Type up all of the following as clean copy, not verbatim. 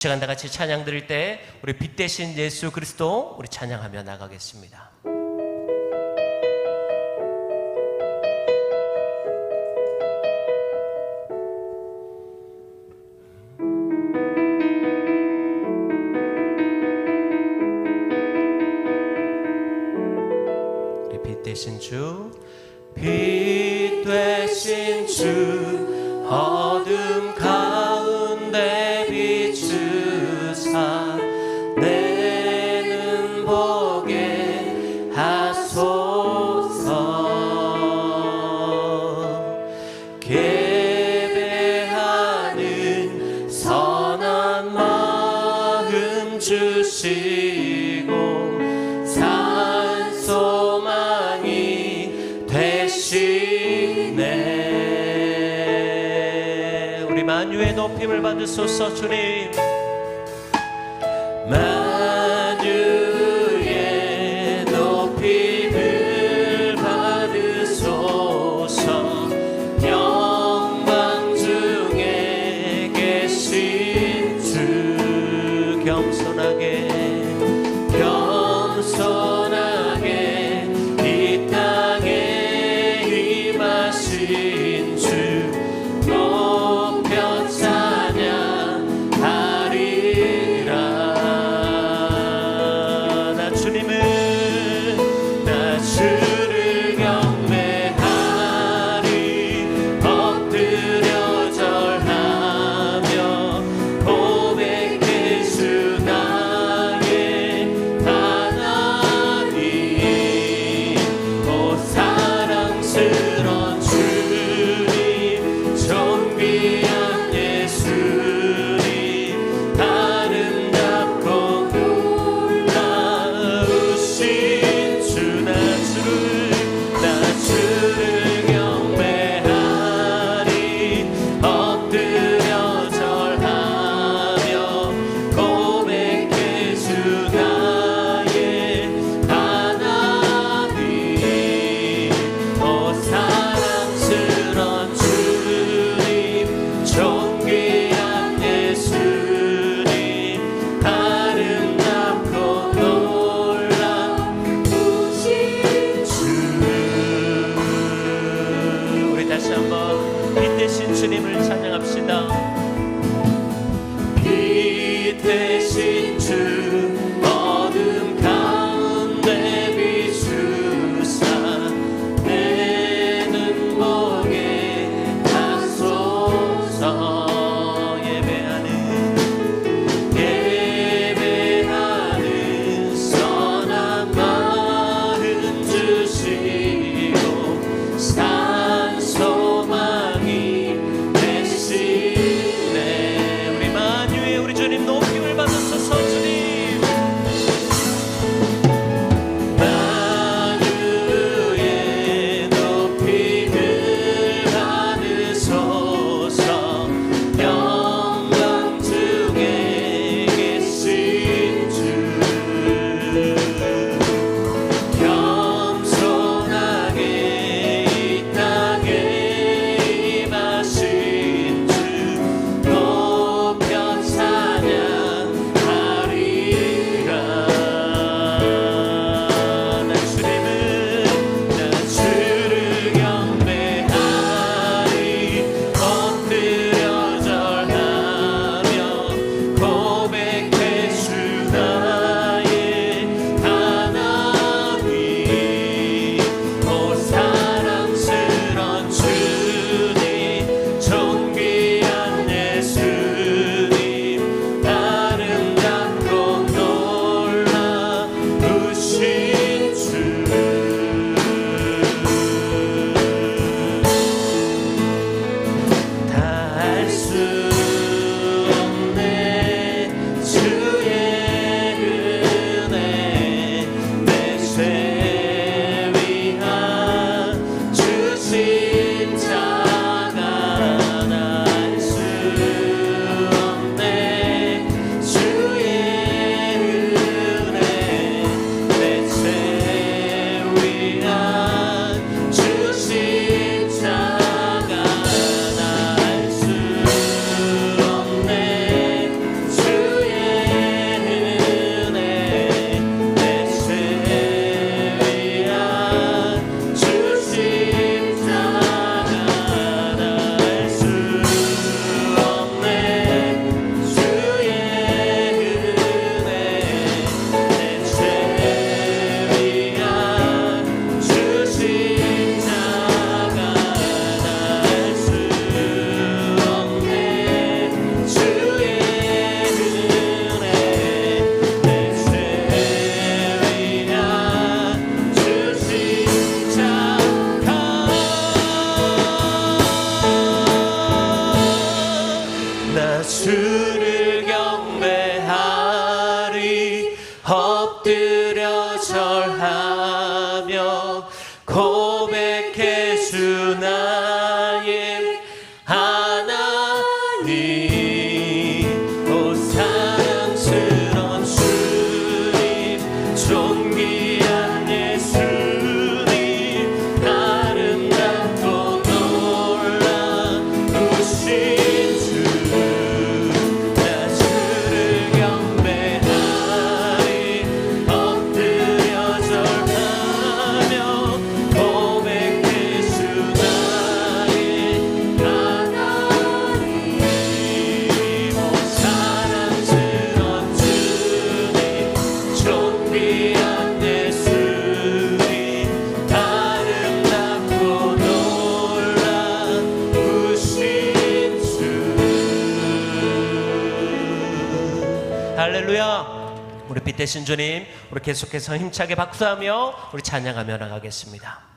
시간 다 같이 찬양 드릴 때 우리 빛 대신 예수 그리스도 우리 찬양하며 나가겠습니다. 우리 빛 대신 주, 빛 대신 주, 어둠 가운데 비추사 내 눈 보게 하소서. 예배하는 선한 마음 주시고 산 소망이 되시네. 우리 만유의 높임을 받으소서. 주님, 만유의 높임을 받으소서. 영광 중에 계신 주, 겸손하게 이 땅에 임하신 주 높여 찬양하리라. 나 주를 경배하리. 엎드려 절하며 고백해 주 나의 하나님. 오 사랑스러운 주님, 존귀한 예수님, 아름답고 놀라우신 주. 나 주를 경배하리. 엎드려 절하며 고백해 주 나의 하나님. 오 사랑스러운 주님, 존귀한 예수님, 아름답고 놀라우신 주. 우리 다시 한번 빛 대신 주님을 찬양합시다. 빛 대신 주, 어둠 가운데 비추사 내 눈 보게 하소서. 예배하는 선한 마음 주시고 산 소망이 되시네. 우리 만유의 우리 주님 높임을 받으소서. 주님, 만유의 높임을 받으소서. 영광 중에 계신 주, 겸손하게 이 땅에 임하신 주 높여 찬양 할렐루야. 우리 빛 대신 주님, 우리 계속해서 힘차게 박수하며 우리 찬양하며 나가겠습니다.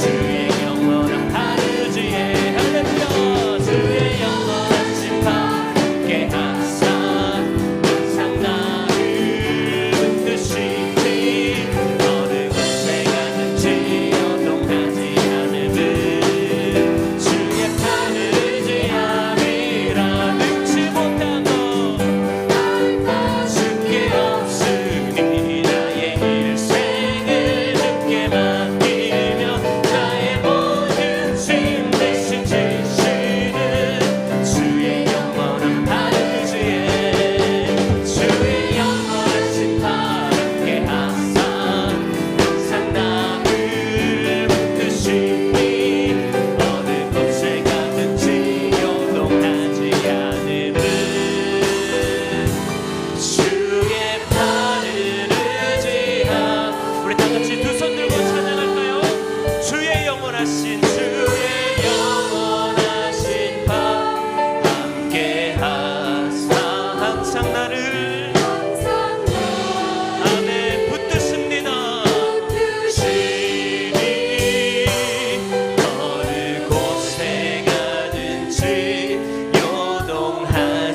주의 영원한 바르지에 할렐루야 주의 영원한 심판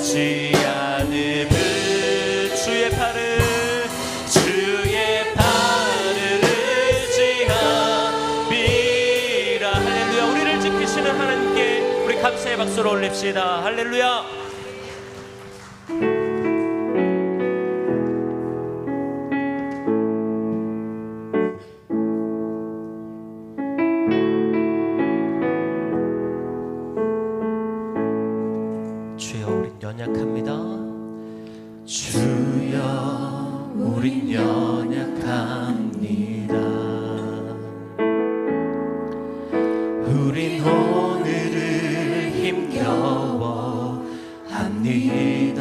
하지 않음을 주의 팔을 의지함이라. 할렐루야. 우리를 지키시는 하나님께 우리 감사의 박수를 올립시다. 할렐루야. 주여 우린 연약합니다. 주여 우린 연약합니다. 우린 오늘을 힘겨워 합니다.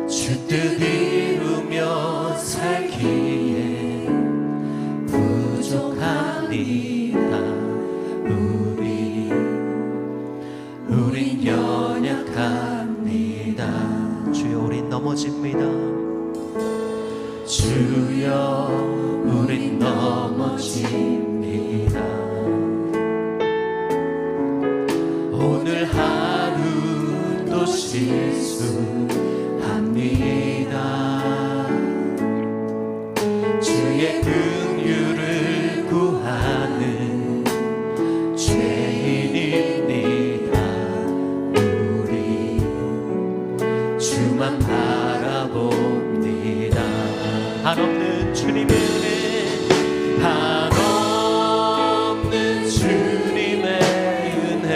주 뜻 이루며 살기에 부족합니다. 우린 연약합니다. 주여 우린 넘어집니다. 주여 우린 넘어집니다. 오늘 하루도 실수합니다. 주의 긍휼을 구하는 죄인입니다. 우리 주만 바라봅니다. 한없는 주님의 은혜, 한없는 주님의 은혜,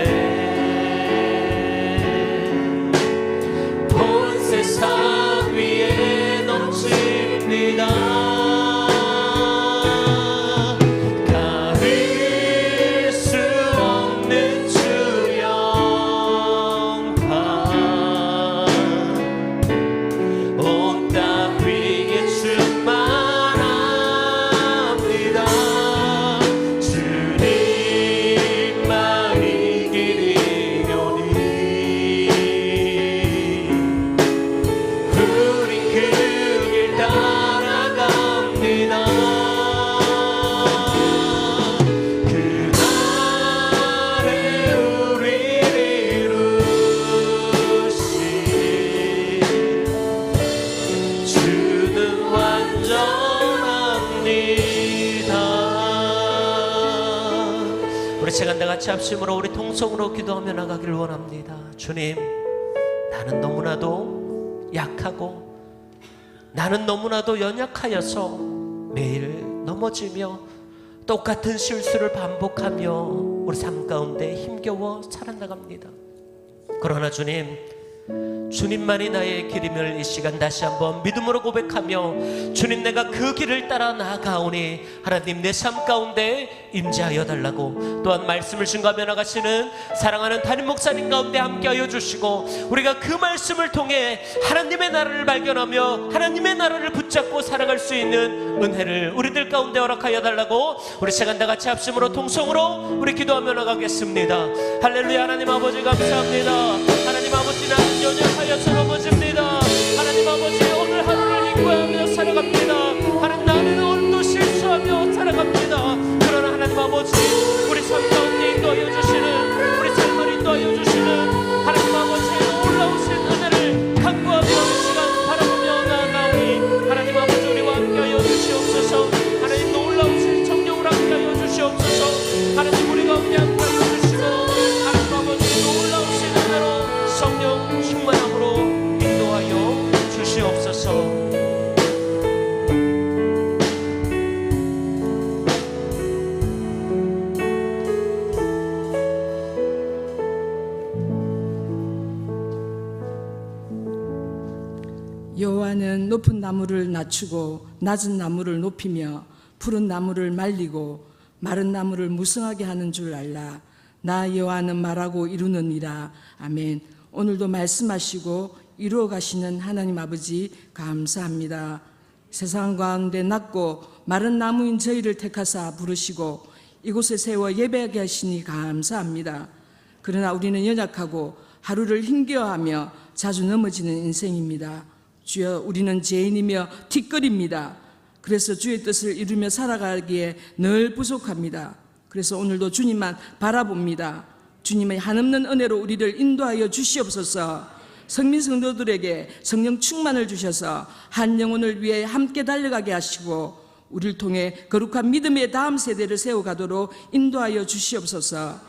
온 세상 위에 넘칩니다. 가릴 수 없는 주 영광, 온 땅 위에 충만합니다. 주님만이 길이오니 우린 그 길 따라갑니다. 그 안에 우리를 이루시니 주는 완전합니다. 우리 시간 다 같이 합심으로 우리 통성으로 기도하며 나가길 원합니다. 주님, 나는 너무나도 약하고 나는 너무나도 연약하여서 매일 넘어지며 똑같은 실수를 반복하며 우리 삶 가운데 힘겨워 살아나갑니다. 그러나 주님만이 나의 길임을 이 시간 다시 한번 믿음으로 고백하며, 주님, 내가 그 길을 따라 나아가오니 하나님 내 삶 가운데 임재하여 달라고, 또한 말씀을 증거하며 나가시는 사랑하는 담임 목사님 가운데 함께하여 주시고, 우리가 그 말씀을 통해 하나님의 나라를 발견하며 하나님의 나라를 붙잡고 살아갈 수 있는 은혜를 우리들 가운데 허락하여 달라고 우리 시간 다 같이 합심으로 통성으로 우리 기도하며 나가겠습니다. 할렐루야. 하나님 아버지 감사합니다. 하나님 아버지, 나는 연약하여서 넘어집니다. 하나님 아버지, 오늘 하루를 인고하며 살아갑니다. 하나님, 나는 오늘도 실수하며 살아갑니다. 그러나 하나님 아버지, 우리 삶 가운데 인도하여 주시는, 우리 삶을 인도하여 주시는 하나님 아버지 놀라우신 은혜를 간구하며 이 시간 바라보며 나아가오니 하나님 아버지, 우리와 함께하여 주시옵소서. 하나님 놀라우신 성령을 함께하여 주시옵소서. 하나님, 우리 가운데 함께하여 주시고 하나님 아버지 놀라우신 은혜로 성령 충만함으로 인도하여 주시옵소서. 여호와는 높은 나무를 낮추고 낮은 나무를 높이며 푸른 나무를 말리고 마른 나무를 무성하게 하는 줄 알라. 나 여호와는 말하고 이루느니라. 아멘. 오늘도 말씀하시고 이루어 가시는 하나님 아버지 감사합니다. 세상 가운데 낮고 마른 나무인 저희를 택하사 부르시고 이곳에 세워 예배하게 하시니 감사합니다. 그러나 우리는 연약하고 하루를 힘겨워하며 자주 넘어지는 인생입니다. 주여, 우리는 죄인이며 티끌입니다. 그래서 주의 뜻을 이루며 살아가기에 늘 부족합니다. 그래서 오늘도 주님만 바라봅니다. 주님의 한없는 은혜로 우리를 인도하여 주시옵소서. 성민 성도들에게 성령 충만을 주셔서 한 영혼을 위해 함께 달려가게 하시고 우리를 통해 거룩한 믿음의 다음 세대를 세워가도록 인도하여 주시옵소서.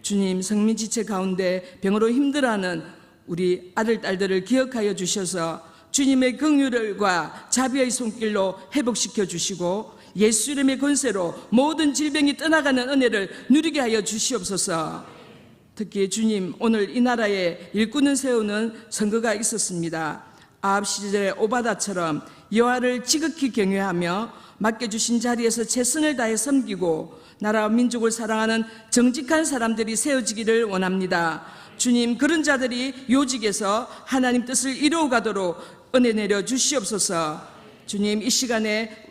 주님, 성민지체 가운데 병으로 힘들어하는 우리 아들, 딸들을 기억하여 주셔서 주님의 긍휼과 자비의 손길로 회복시켜 주시고 예수 이름의 권세로 모든 질병이 떠나가는 은혜를 누리게 하여 주시옵소서. 특히 주님, 오늘 이 나라에 일꾼을 세우는 선거가 있었습니다. 아합 시절의 오바다처럼 여호와를 지극히 경외하며 맡겨주신 자리에서 최선을 다해 섬기고 나라와 민족을 사랑하는 정직한 사람들이 세워지기를 원합니다. 주님, 그런 자들이 요직에서 하나님 뜻을 이루어가도록 은혜 내려 주시옵소서. 주님, 이 시간에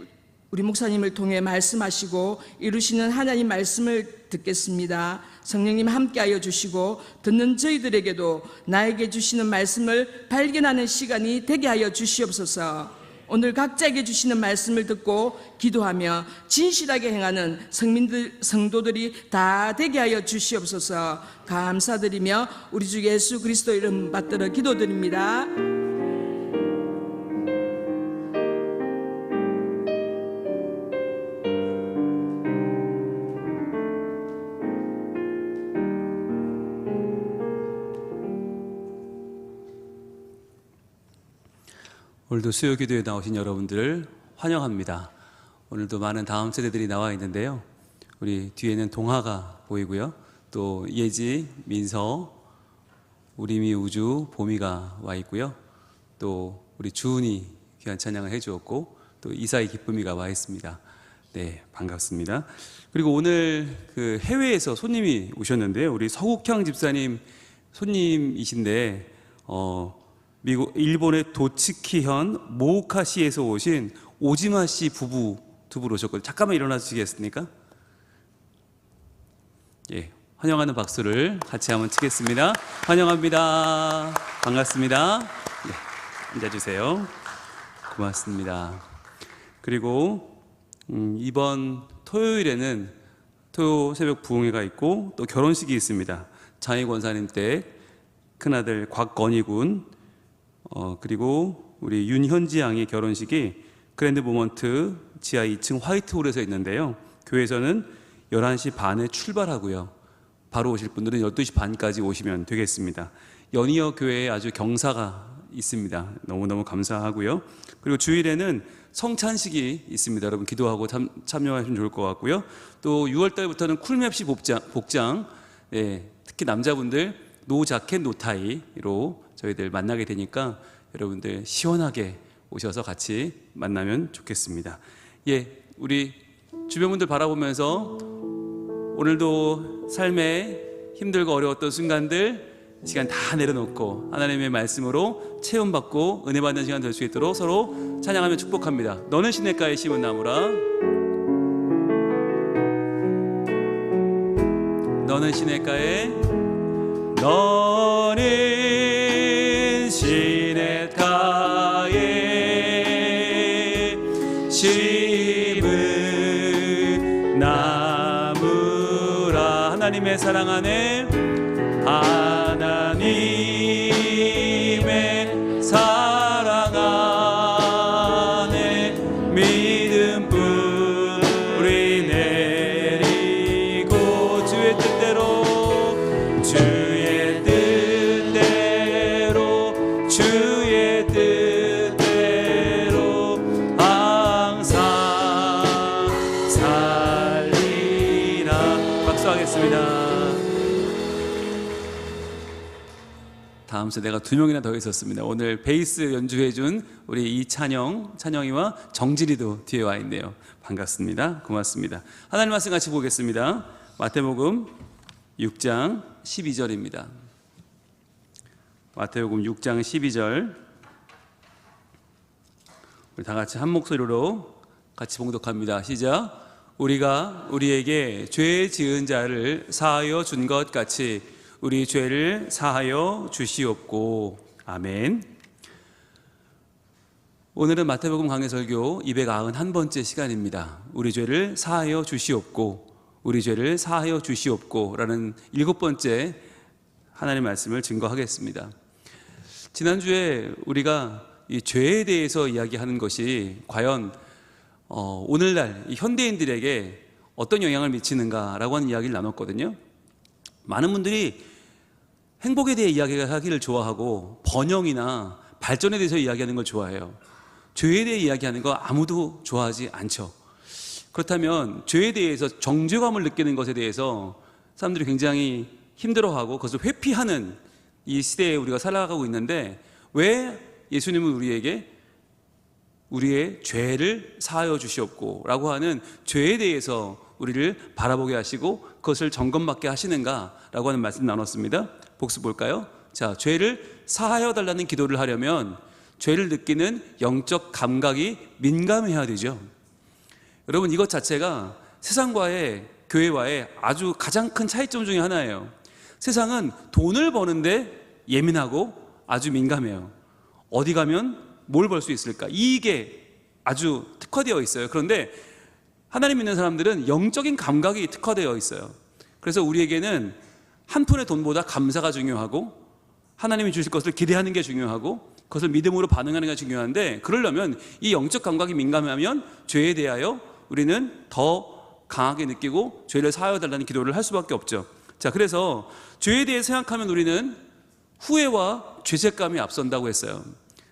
우리 목사님을 통해 말씀하시고 이루시는 하나님 말씀을 듣겠습니다. 성령님 함께하여 주시고 듣는 저희들에게도 나에게 주시는 말씀을 발견하는 시간이 되게 하여 주시옵소서. 오늘 각자에게 주시는 말씀을 듣고 기도하며 진실하게 행하는 성도들이 다 되게 하여 주시옵소서. 감사드리며 우리 주 예수 그리스도 이름 받들어 기도드립니다. 오늘도 수요 기도에 나오신 여러분들을 환영합니다. 오늘도 많은 다음 세대들이 나와 있는데요. 우리 뒤에는 동화가 보이고요. 또 예지, 민서, 우리미, 우주, 보미가 와 있고요. 또 우리 주은이 귀한 찬양을 해주었고 또 이사이, 기쁨이가 와 있습니다. 네, 반갑습니다. 그리고 오늘 그 해외에서 손님이 오셨는데요. 우리 서국향 집사님 손님이신데 일본의 도츠키현 모우카시에서 오신 오지마 씨 부부 두 분 오셨거든요. 잠깐만 일어나 주시겠습니까? 예, 환영하는 박수를 같이 한번 치겠습니다. 환영합니다. 반갑습니다. 네, 앉아주세요. 고맙습니다. 그리고 이번 토요일에는 토요 새벽 부흥회가 있고 또 결혼식이 있습니다. 장희 권사님 댁 큰아들 곽건희 군 그리고 우리 윤현지 양의 결혼식이 그랜드 모먼트 지하 2층 화이트홀에서 있는데요. 교회에서는 11시 반에 출발하고요. 바로 오실 분들은 12시 반까지 오시면 되겠습니다. 연이어 교회에 아주 경사가 있습니다. 너무너무 감사하고요. 그리고 주일에는 성찬식이 있습니다. 여러분 기도하고 참여하시면 좋을 것 같고요. 또 6월달부터는 쿨맵시 복장, 네, 특히 남자분들 노 자켓 노 타이로 저희들 만나게 되니까 여러분들 시원하게 오셔서 같이 만나면 좋겠습니다. 예, 우리 주변 분들 바라보면서 오늘도 삶에 힘들고 어려웠던 순간들 시간 다 내려놓고 하나님의 말씀으로 체험받고 은혜 받는 시간 될 수 있도록 서로 찬양하며 축복합니다. 너는 시냇가에 심은 나무라, 너는 시냇가에, 너는 시냇가에 심은 나무라. 하나님의 사랑 안에, 하나님의 사랑 안에 믿음 뿌리 내리고 주의 뜻대로 항상 살리라. 박수하겠습니다. 다음 세대가 2명이나 더 있었습니다. 오늘 베이스 연주해준 우리 찬영이와 정진이도 뒤에 와 있네요. 반갑습니다. 고맙습니다. 하나님 말씀 같이 보겠습니다. 마태복음 6장 12절입니다. 마태복음 6장 12절, 우리 다 같이 한 목소리로 같이 봉독합니다. 시작. 우리가 우리에게 죄 지은 자를 사하여 준 것 같이 우리 죄를 사하여 주시옵고. 아멘. 오늘은 마태복음 강해설교 291번째 시간입니다. 우리 죄를 사하여 주시옵고. 우리 죄를 사하여 주시옵고라는 7번째 하나님의 말씀을 증거하겠습니다. 지난주에 우리가 이 죄에 대해서 이야기하는 것이 과연 오늘날 이 현대인들에게 어떤 영향을 미치는가라고 하는 이야기를 나눴거든요. 많은 분들이 행복에 대해 이야기하기를 좋아하고 번영이나 발전에 대해서 이야기하는 걸 좋아해요. 죄에 대해 이야기하는 거 아무도 좋아하지 않죠. 그렇다면 죄에 대해서 정죄감을 느끼는 것에 대해서 사람들이 굉장히 힘들어하고 그것을 회피하는 이 시대에 우리가 살아가고 있는데, 왜 예수님은 우리에게 우리의 죄를 사하여 주시옵고 라고 하는 죄에 대해서 우리를 바라보게 하시고 그것을 점검받게 하시는가 라고 하는 말씀 나눴습니다. 복습 볼까요? 자, 죄를 사하여 달라는 기도를 하려면 죄를 느끼는 영적 감각이 민감해야 되죠. 여러분, 이것 자체가 세상과의, 교회와의 아주 가장 큰 차이점 중에 하나예요. 세상은 돈을 버는데 예민하고 아주 민감해요. 어디 가면 뭘 벌 수 있을까? 이익에 아주 특화되어 있어요. 그런데 하나님 믿는 사람들은 영적인 감각이 특화되어 있어요. 그래서 우리에게는 한 푼의 돈보다 감사가 중요하고, 하나님이 주실 것을 기대하는 게 중요하고, 그것을 믿음으로 반응하는 게 중요한데, 그러려면 이 영적 감각이 민감하면 죄에 대하여 우리는 더 강하게 느끼고 죄를 사하여 달라는 기도를 할 수밖에 없죠. 자, 그래서 죄에 대해 생각하면 우리는 후회와 죄책감이 앞선다고 했어요.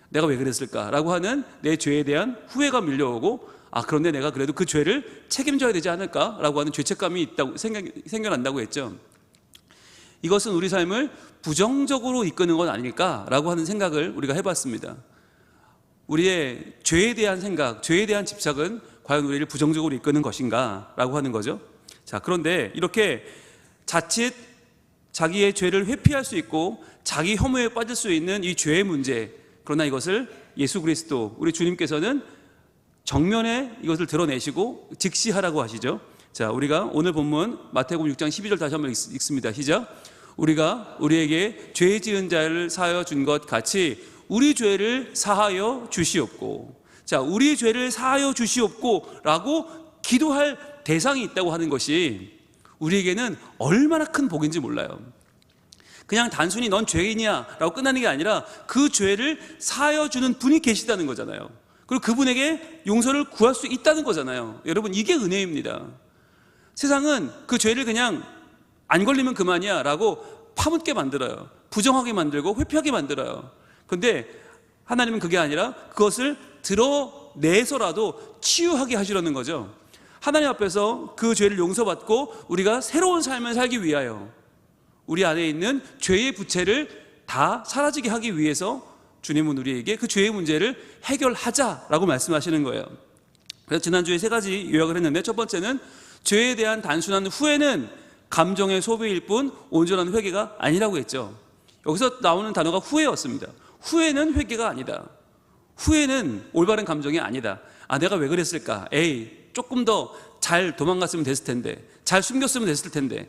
내가 왜 그랬을까라고 하는 내 죄에 대한 후회가 밀려오고, 그런데 내가 그래도 그 죄를 책임져야 되지 않을까라고 하는 죄책감이 있다고 생겨난다고 했죠. 이것은 우리 삶을 부정적으로 이끄는 건 아닐까라고 하는 생각을 우리가 해봤습니다. 우리의 죄에 대한 생각, 죄에 대한 집착은 과연 우리를 부정적으로 이끄는 것인가 라고 하는 거죠. 자, 그런데 이렇게 자칫 자기의 죄를 회피할 수 있고 자기 혐오에 빠질 수 있는 이 죄의 문제, 그러나 이것을 예수 그리스도, 우리 주님께서는 정면에 이것을 드러내시고 직시하라고 하시죠. 자, 우리가 오늘 본문 마태복음 6장 12절 다시 한번 읽습니다. 시작. 우리가 우리에게 죄 지은 자를 사하여 준 것 같이 우리 죄를 사하여 주시옵고. 자, 우리 죄를 사하여 주시옵고 라고 기도할 대상이 있다고 하는 것이 우리에게는 얼마나 큰 복인지 몰라요. 그냥 단순히 넌 죄인이야 라고 끝나는 게 아니라 그 죄를 사하여 주는 분이 계시다는 거잖아요. 그리고 그분에게 용서를 구할 수 있다는 거잖아요. 여러분, 이게 은혜입니다. 세상은 그 죄를 그냥 안 걸리면 그만이야 라고 파묻게 만들어요. 부정하게 만들고 회피하게 만들어요. 그런데 하나님은 그게 아니라 그것을 드러내서라도 치유하게 하시려는 거죠. 하나님 앞에서 그 죄를 용서받고 우리가 새로운 삶을 살기 위하여 우리 안에 있는 죄의 부채를 다 사라지게 하기 위해서 주님은 우리에게 그 죄의 문제를 해결하자라고 말씀하시는 거예요. 그래서 지난주에 3가지 요약을 했는데, 첫 번째는 죄에 대한 단순한 후회는 감정의 소비일 뿐 온전한 회개가 아니라고 했죠. 여기서 나오는 단어가 후회였습니다. 후회는 회개가 아니다. 후회는 올바른 감정이 아니다. 내가 왜 그랬을까? 조금 더 잘 도망갔으면 됐을 텐데, 잘 숨겼으면 됐을 텐데,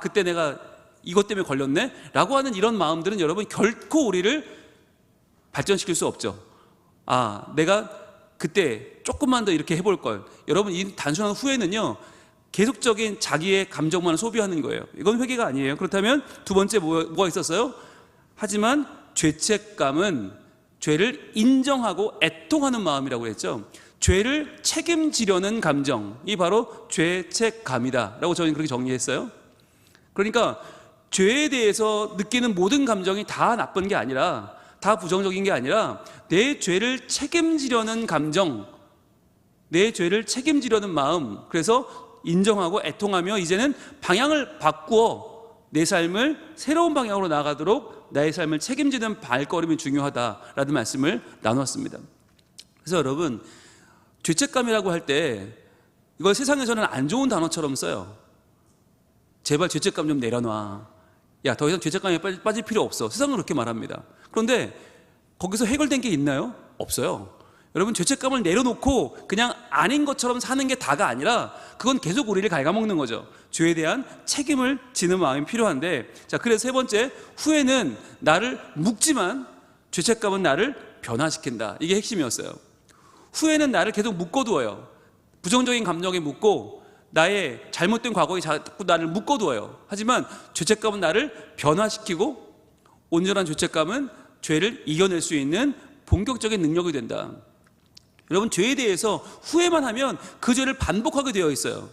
그때 내가 이것 때문에 걸렸네? 라고 하는 이런 마음들은 여러분 결코 우리를 발전시킬 수 없죠. 내가 그때 조금만 더 이렇게 해볼 걸. 여러분, 이 단순한 후회는요, 계속적인 자기의 감정만 소비하는 거예요. 이건 회개가 아니에요. 그렇다면 두 번째 뭐가 있었어요? 하지만 죄책감은 죄를 인정하고 애통하는 마음이라고 했죠. 죄를 책임지려는 감정이 바로 죄책감이다 라고 저희는 그렇게 정리했어요. 그러니까 죄에 대해서 느끼는 모든 감정이 다 나쁜 게 아니라, 다 부정적인 게 아니라 내 죄를 책임지려는 감정, 내 죄를 책임지려는 마음, 그래서 인정하고 애통하며 이제는 방향을 바꾸어 내 삶을 새로운 방향으로 나아가도록 나의 삶을 책임지는 발걸음이 중요하다라는 말씀을 나눴습니다. 그래서 여러분, 죄책감이라고 할 때 이걸 세상에서는 안 좋은 단어처럼 써요. 제발 죄책감 좀 내려놔. 더 이상 죄책감에 빠질 필요 없어. 세상은 그렇게 말합니다. 그런데 거기서 해결된 게 있나요? 없어요. 여러분, 죄책감을 내려놓고 그냥 아닌 것처럼 사는 게 다가 아니라 그건 계속 우리를 갉아먹는 거죠. 죄에 대한 책임을 지는 마음이 필요한데, 자, 그래서 세 번째, 후회는 나를 묶지만 죄책감은 나를 변화시킨다. 이게 핵심이었어요. 후회는 나를 계속 묶어두어요. 부정적인 감정에 묶고 나의 잘못된 과거에 자꾸 나를 묶어두어요. 하지만 죄책감은 나를 변화시키고 온전한 죄책감은 죄를 이겨낼 수 있는 본격적인 능력이 된다. 여러분, 죄에 대해서 후회만 하면 그 죄를 반복하게 되어 있어요.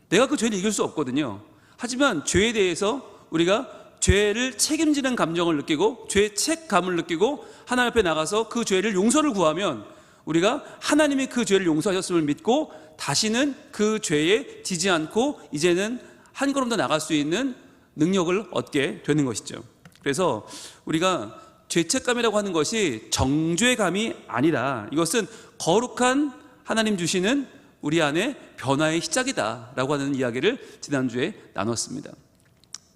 내가 그 죄를 이길 수 없거든요. 하지만 죄에 대해서 우리가 죄를 책임지는 감정을 느끼고 죄책감을 느끼고 하나님 앞에 나가서 그 죄를 용서를 구하면 우리가 하나님이 그 죄를 용서하셨음을 믿고 다시는 그 죄에 지지 않고 이제는 한 걸음 더 나갈 수 있는 능력을 얻게 되는 것이죠. 그래서 우리가 죄책감이라고 하는 것이 정죄감이 아니라 이것은 거룩한 하나님 주시는 우리 안에 변화의 시작이다라고 하는 이야기를 지난주에 나눴습니다.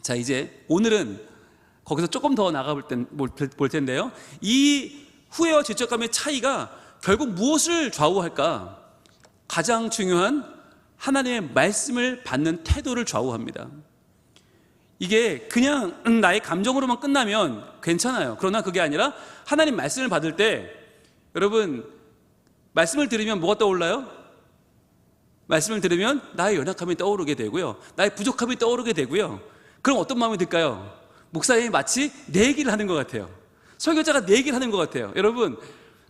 자, 이제 오늘은 거기서 조금 더 나가 볼 텐데요. 이 후회와 죄책감의 차이가 결국 무엇을 좌우할까? 가장 중요한 하나님의 말씀을 받는 태도를 좌우합니다. 이게 그냥 나의 감정으로만 끝나면 괜찮아요. 그러나 그게 아니라 하나님 말씀을 받을 때 여러분, 말씀을 들으면 뭐가 떠올라요? 말씀을 들으면 나의 연약함이 떠오르게 되고요, 나의 부족함이 떠오르게 되고요. 그럼 어떤 마음이 들까요? 목사님이 마치 내 얘기를 하는 것 같아요. 설교자가 내 얘기를 하는 것 같아요. 여러분,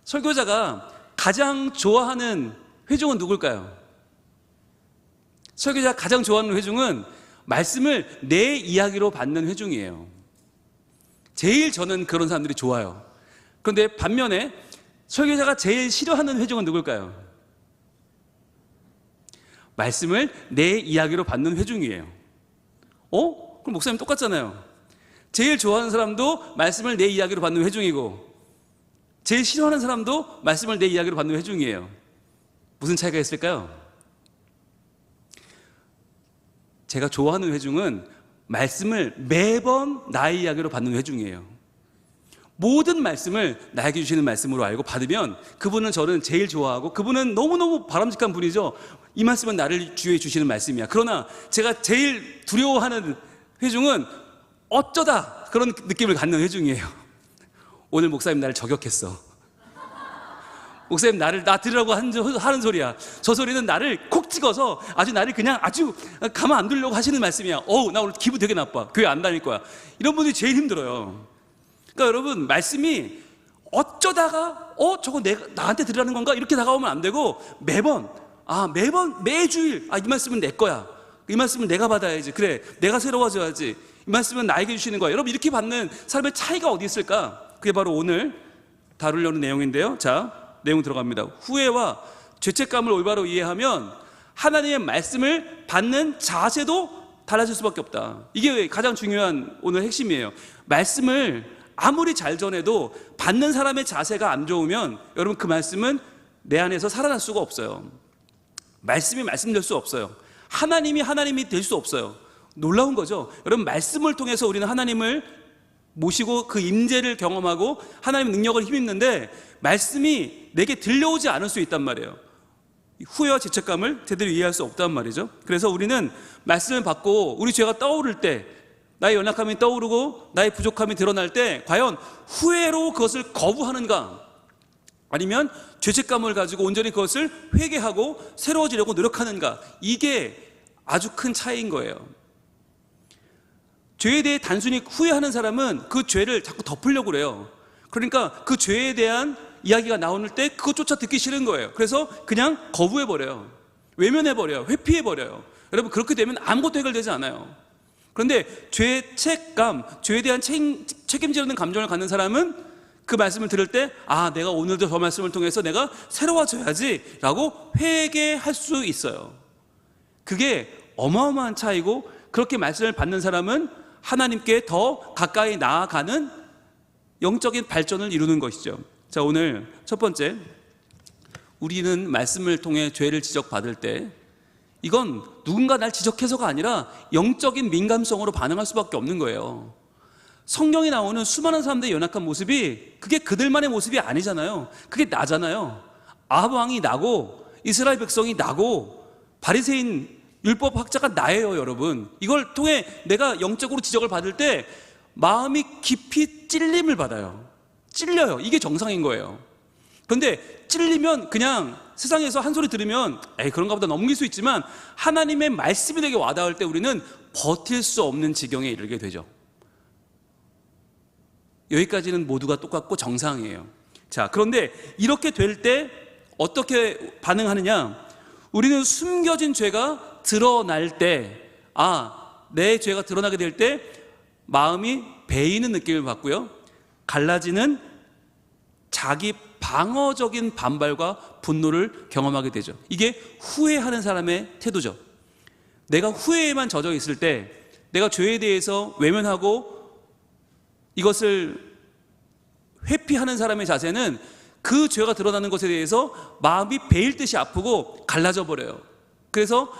설교자가 가장 좋아하는 회중은 누굴까요? 설교자가 가장 좋아하는 회중은 말씀을 내 이야기로 받는 회중이에요. 제일 저는 그런 사람들이 좋아요. 그런데 반면에 설교자가 제일 싫어하는 회중은 누굴까요? 말씀을 내 이야기로 받는 회중이에요. 그럼 목사님 똑같잖아요. 제일 좋아하는 사람도 말씀을 내 이야기로 받는 회중이고 제일 싫어하는 사람도 말씀을 내 이야기로 받는 회중이에요. 무슨 차이가 있을까요? 제가 좋아하는 회중은 말씀을 매번 나의 이야기로 받는 회중이에요. 모든 말씀을 나에게 주시는 말씀으로 알고 받으면 그분은 저는 제일 좋아하고 그분은 너무너무 바람직한 분이죠. 이 말씀은 나를 주에 주시는 말씀이야. 그러나 제가 제일 두려워하는 회중은 어쩌다 그런 느낌을 갖는 회중이에요. 오늘 목사님 나를 저격했어. 목사님 나 들으라고 하는 소리야. 저 소리는 나를 콕 찍어서 나를 그냥 가만 안 두려고 하시는 말씀이야. 나 오늘 기분 되게 나빠. 교회 안 다닐 거야. 이런 분들이 제일 힘들어요. 그러니까 여러분, 말씀이 어쩌다가 저거 나한테 들으라는 건가? 이렇게 다가오면 안 되고 매주일 이 말씀은 내 거야. 이 말씀은 내가 받아야지. 그래, 내가 새로워져야지. 이 말씀은 나에게 주시는 거야. 여러분, 이렇게 받는 삶의 차이가 어디 있을까? 그게 바로 오늘 다루려는 내용인데요. 자, 내용 들어갑니다. 후회와 죄책감을 올바로 이해하면 하나님의 말씀을 받는 자세도 달라질 수밖에 없다. 이게 가장 중요한 오늘 핵심이에요. 말씀을 아무리 잘 전해도 받는 사람의 자세가 안 좋으면 여러분, 그 말씀은 내 안에서 살아날 수가 없어요. 말씀이 말씀될 수 없어요. 하나님이 될 수 없어요. 놀라운 거죠. 여러분, 말씀을 통해서 우리는 하나님을 모시고 그 임재를 경험하고 하나님의 능력을 힘입는데 말씀이 내게 들려오지 않을 수 있단 말이에요. 후회와 죄책감을 제대로 이해할 수 없단 말이죠. 그래서 우리는 말씀을 받고 우리 죄가 떠오를 때, 나의 연약함이 떠오르고 나의 부족함이 드러날 때 과연 후회로 그것을 거부하는가, 아니면 죄책감을 가지고 온전히 그것을 회개하고 새로워지려고 노력하는가, 이게 아주 큰 차이인 거예요. 죄에 대해 단순히 후회하는 사람은 그 죄를 자꾸 덮으려고 그래요. 그러니까 그 죄에 대한 이야기가 나오는 때 그것조차 듣기 싫은 거예요. 그래서 그냥 거부해버려요. 외면해버려요. 회피해버려요. 여러분, 그렇게 되면 아무것도 해결되지 않아요. 그런데 죄책감, 죄에 대한 책임지려는 감정을 갖는 사람은 그 말씀을 들을 때 내가 오늘도 저 말씀을 통해서 내가 새로워져야지 라고 회개할 수 있어요. 그게 어마어마한 차이고, 그렇게 말씀을 받는 사람은 하나님께 더 가까이 나아가는 영적인 발전을 이루는 것이죠. 자, 오늘 첫 번째, 우리는 말씀을 통해 죄를 지적받을 때 이건 누군가 날 지적해서가 아니라 영적인 민감성으로 반응할 수밖에 없는 거예요. 성경에 나오는 수많은 사람들의 연약한 모습이 그게 그들만의 모습이 아니잖아요. 그게 나잖아요. 아합 왕이 나고 이스라엘 백성이 나고 바리새인 율법학자가 나예요. 여러분, 이걸 통해 내가 영적으로 지적을 받을 때 마음이 깊이 찔림을 받아요. 찔려요. 이게 정상인 거예요. 그런데 찔리면 그냥 세상에서 한 소리 들으면 에이 그런가 보다 넘길 수 있지만 하나님의 말씀이 되게 와닿을 때 우리는 버틸 수 없는 지경에 이르게 되죠. 여기까지는 모두가 똑같고 정상이에요. 자, 그런데 이렇게 될 때 어떻게 반응하느냐? 우리는 숨겨진 죄가 드러날 때, 내 죄가 드러나게 될 때 마음이 베이는 느낌을 받고요. 갈라지는 자기 방어적인 반발과 분노를 경험하게 되죠. 이게 후회하는 사람의 태도죠. 내가 후회에만 젖어 있을 때, 내가 죄에 대해서 외면하고 이것을 회피하는 사람의 자세는 그 죄가 드러나는 것에 대해서 마음이 베일 듯이 아프고 갈라져 버려요. 그래서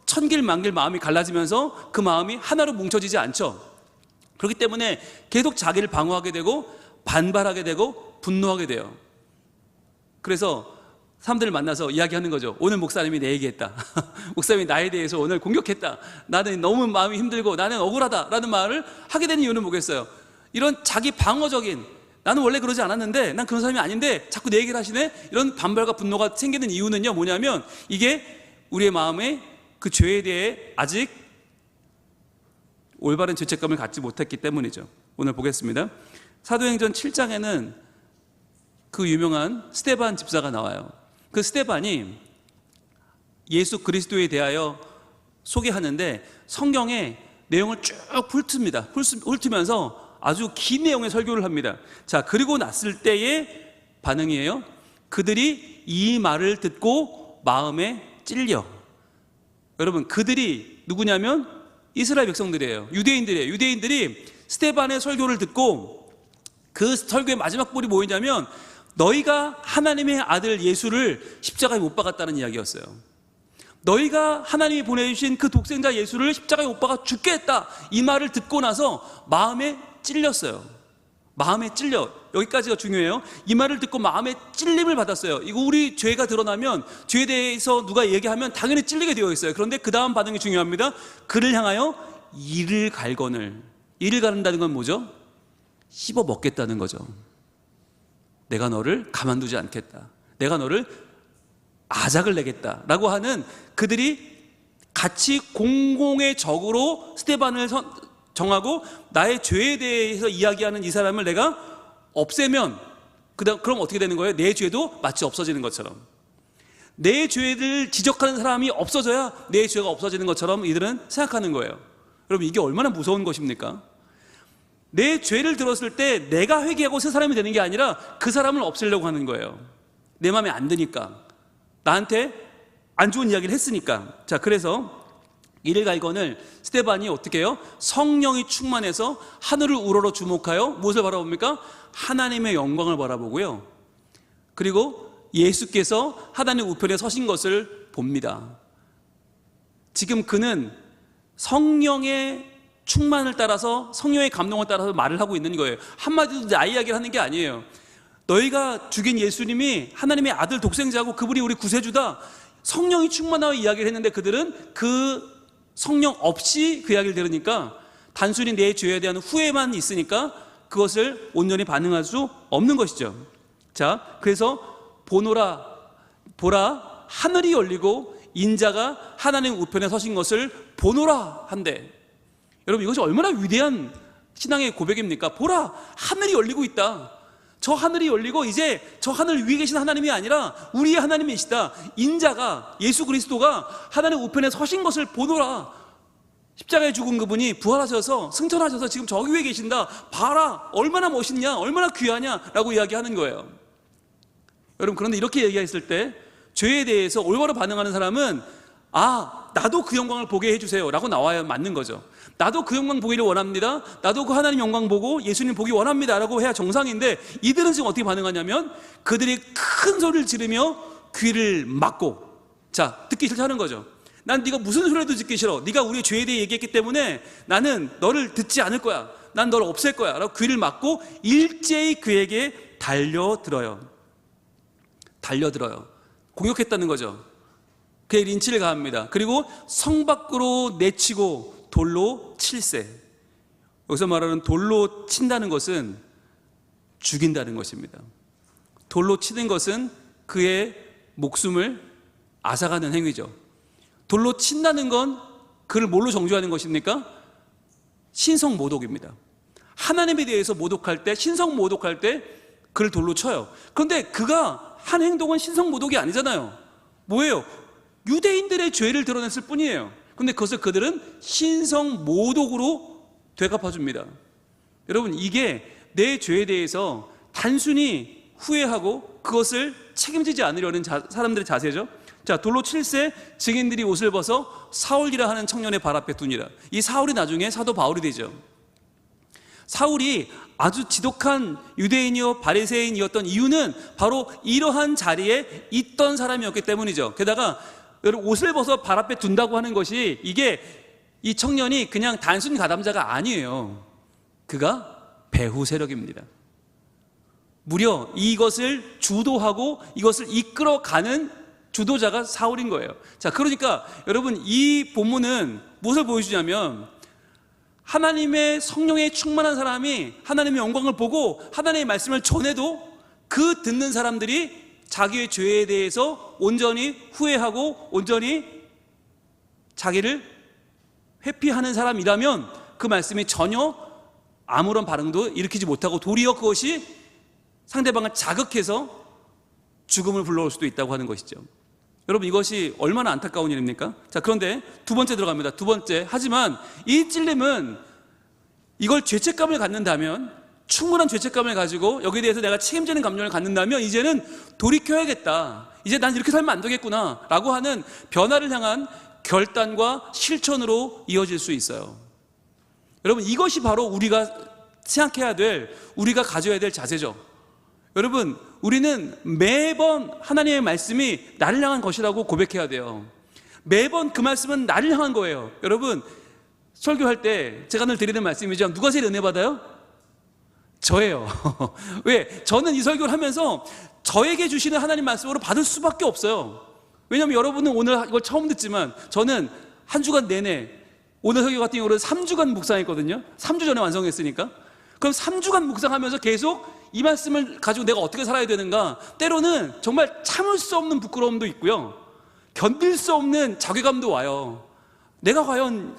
천길 만길 마음이 갈라지면서 그 마음이 하나로 뭉쳐지지 않죠. 그렇기 때문에 계속 자기를 방어하게 되고 반발하게 되고 분노하게 돼요. 그래서 사람들을 만나서 이야기하는 거죠. 오늘 목사님이 내 얘기했다. 목사님이 나에 대해서 오늘 공격했다. 나는 너무 마음이 힘들고 나는 억울하다 라는 말을 하게 되는 이유는 뭐겠어요? 이런 자기 방어적인, 나는 원래 그러지 않았는데, 난 그런 사람이 아닌데 자꾸 내 얘기를 하시네? 이런 반발과 분노가 생기는 이유는요, 뭐냐면 이게 우리의 마음에 그 죄에 대해 아직 올바른 죄책감을 갖지 못했기 때문이죠. 오늘 보겠습니다. 사도행전 7장에는 그 유명한 스데반 집사가 나와요. 그 스데반이 예수 그리스도에 대하여 소개하는데 성경에 내용을 쭉 훑으면서 아주 긴 내용의 설교를 합니다. 자, 그리고 났을 때의 반응이에요. 그들이 이 말을 듣고 마음에 찔려. 여러분, 그들이 누구냐면 이스라엘 백성들이에요. 유대인들이에요. 유대인들이 스데반의 설교를 듣고 그 설교의 마지막 볼이 뭐였냐면 너희가 하나님의 아들 예수를 십자가에 못 박았다는 이야기였어요. 너희가 하나님이 보내주신 그 독생자 예수를 십자가에 못 박아 죽게 했다. 이 말을 듣고 나서 마음에 찔렸어요. 마음에 찔려. 여기까지가 중요해요. 이 말을 듣고 마음에 찔림을 받았어요. 이거 우리 죄가 드러나면 죄에 대해서 누가 얘기하면 당연히 찔리게 되어 있어요. 그런데 그 다음 반응이 중요합니다. 그를 향하여 이를 갈거늘. 이를 가른다는 건 뭐죠? 씹어 먹겠다는 거죠. 내가 너를 가만두지 않겠다. 내가 너를 아작을 내겠다라고 하는, 그들이 같이 공공의 적으로 스데반을 정하고 나의 죄에 대해서 이야기하는 이 사람을 내가 없애면 그럼 어떻게 되는 거예요? 내 죄도 마치 없어지는 것처럼. 내 죄를 지적하는 사람이 없어져야 내 죄가 없어지는 것처럼 이들은 생각하는 거예요. 여러분, 이게 얼마나 무서운 것입니까? 내 죄를 들었을 때 내가 회개하고 새 사람이 되는 게 아니라 그 사람을 없애려고 하는 거예요. 내 마음에 안 드니까, 나한테 안 좋은 이야기를 했으니까. 자, 그래서 이를 갈거늘 스데반이 어떻게 해요? 성령이 충만해서 하늘을 우러러 주목하여 무엇을 바라봅니까? 하나님의 영광을 바라보고요. 그리고 예수께서 하나님 우편에 서신 것을 봅니다. 지금 그는 성령의 충만을 따라서, 성령의 감동을 따라서 말을 하고 있는 거예요. 한마디도 나 이야기를 하는 게 아니에요. 너희가 죽인 예수님이 하나님의 아들 독생자고 그분이 우리 구세주다. 성령이 충만하고 이야기를 했는데 그들은 그 성령 없이 그 이야기를 들으니까 단순히 내 죄에 대한 후회만 있으니까 그것을 온전히 반응할 수 없는 것이죠. 자, 그래서 보라 하늘이 열리고 인자가 하나님 우편에 서신 것을 보노라 한대. 여러분, 이것이 얼마나 위대한 신앙의 고백입니까? 보라, 하늘이 열리고 있다. 저 하늘이 열리고 이제 저 하늘 위에 계신 하나님이 아니라 우리의 하나님이시다. 인자가, 예수 그리스도가 하나님 우편에 서신 것을 보노라. 십자가에 죽은 그분이 부활하셔서 승천하셔서 지금 저기 위에 계신다. 봐라, 얼마나 멋있냐, 얼마나 귀하냐 라고 이야기하는 거예요. 여러분, 그런데 이렇게 얘기했을 때 죄에 대해서 올바로 반응하는 사람은 나도 그 영광을 보게 해주세요 라고 나와야 맞는 거죠. 나도 그 영광 보기를 원합니다. 나도 그 하나님 영광 보고 예수님 보기 원합니다 라고 해야 정상인데, 이들은 지금 어떻게 반응하냐면 그들이 큰 소리를 지르며 귀를 막고, 자, 듣기 싫다는 거죠. 난 네가 무슨 소리도 듣기 싫어. 네가 우리의 죄에 대해 얘기했기 때문에 나는 너를 듣지 않을 거야. 난 너를 없앨 거야 라고 귀를 막고 일제히 그에게 달려들어요. 공격했다는 거죠. 그의 린치를 가합니다. 그리고 성 밖으로 내치고 돌로 칠세. 여기서 말하는 돌로 친다는 것은 죽인다는 것입니다. 돌로 치는 것은 그의 목숨을 앗아가는 행위죠. 돌로 친다는 건 그를 뭘로 정죄하는 것입니까? 신성 모독입니다. 하나님에 대해서 모독할 때, 신성 모독할 때 그를 돌로 쳐요. 그런데 그가 한 행동은 신성 모독이 아니잖아요. 뭐예요? 유대인들의 죄를 드러냈을 뿐이에요. 그런데 그것을 그들은 신성 모독으로 되갚아줍니다. 여러분, 이게 내 죄에 대해서 단순히 후회하고 그것을 책임지지 않으려는 사람들의 자세죠. 자, 돌로 칠세 증인들이 옷을 벗어 사울이라 하는 청년의 발 앞에 두니라. 이 사울이 나중에 사도 바울이 되죠. 사울이 아주 지독한 유대인이요 바리새인이었던 이유는 바로 이러한 자리에 있던 사람이었기 때문이죠. 게다가 옷을 벗어 발 앞에 둔다고 하는 것이, 이게 이 청년이 그냥 단순 가담자가 아니에요. 그가 배후 세력입니다. 무려 이것을 주도하고 이것을 이끌어가는 주도자가 사울인 거예요. 자, 그러니까 여러분, 이 본문은 무엇을 보여주냐면, 하나님의 성령에 충만한 사람이 하나님의 영광을 보고 하나님의 말씀을 전해도 그 듣는 사람들이 자기의 죄에 대해서 온전히 후회하고 온전히 자기를 회피하는 사람이라면 그 말씀이 전혀 아무런 반응도 일으키지 못하고 도리어 그것이 상대방을 자극해서 죽음을 불러올 수도 있다고 하는 것이죠. 여러분, 이것이 얼마나 안타까운 일입니까? 자, 그런데 두 번째 들어갑니다. 두 번째. 하지만 이 찔림은 이걸 죄책감을 갖는다면, 충분한 죄책감을 가지고 여기에 대해서 내가 책임지는 감정을 갖는다면 이제는 돌이켜야겠다, 이제 난 이렇게 살면 안 되겠구나 라고 하는 변화를 향한 결단과 실천으로 이어질 수 있어요. 여러분, 이것이 바로 우리가 생각해야 될, 우리가 가져야 될 자세죠. 여러분, 우리는 매번 하나님의 말씀이 나를 향한 것이라고 고백해야 돼요. 매번 그 말씀은 나를 향한 거예요. 여러분, 설교할 때 제가 늘 드리는 말씀이죠. 누가 제일 은혜 받아요? 저예요. 왜? 저는 이 설교를 하면서 저에게 주시는 하나님 말씀으로 받을 수밖에 없어요. 왜냐하면 여러분은 오늘 이걸 처음 듣지만 저는 한 주간 내내, 오늘 설교 같은 경우는 3주간 묵상했거든요. 3주 전에 완성했으니까. 그럼 3주간 묵상하면서 계속 이 말씀을 가지고 내가 어떻게 살아야 되는가, 때로는 정말 참을 수 없는 부끄러움도 있고요, 견딜 수 없는 자괴감도 와요. 내가 과연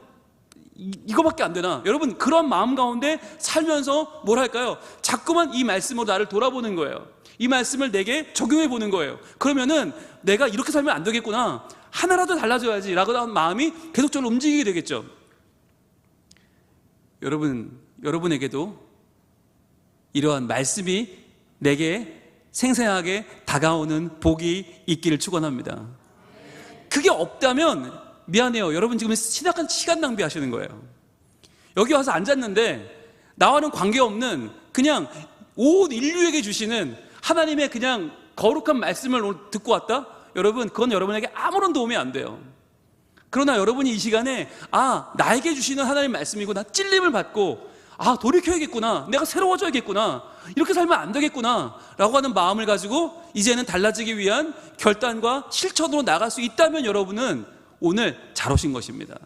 이거밖에 안 되나? 여러분, 그런 마음 가운데 살면서 뭘 할까요? 자꾸만 이 말씀으로 나를 돌아보는 거예요. 이 말씀을 내게 적용해 보는 거예요. 그러면은 내가 이렇게 살면 안 되겠구나, 하나라도 달라져야지 라고 하는 마음이 계속적으로 움직이게 되겠죠. 여러분에게도 이러한 말씀이 내게 생생하게 다가오는 복이 있기를 축원합니다. 그게 없다면 미안해요, 여러분 지금 시간 낭비하시는 거예요. 여기 와서 앉았는데 나와는 관계없는 그냥 온 인류에게 주시는 하나님의 그냥 거룩한 말씀을 오늘 듣고 왔다? 여러분, 그건 여러분에게 아무런 도움이 안 돼요. 그러나 여러분이 이 시간에 나에게 주시는 하나님의 말씀이고, 나 찔림을 받고 돌이켜야겠구나, 내가 새로워져야겠구나, 이렇게 살면 안 되겠구나 라고 하는 마음을 가지고 이제는 달라지기 위한 결단과 실천으로 나갈 수 있다면 여러분은 오늘 잘 오신 것입니다.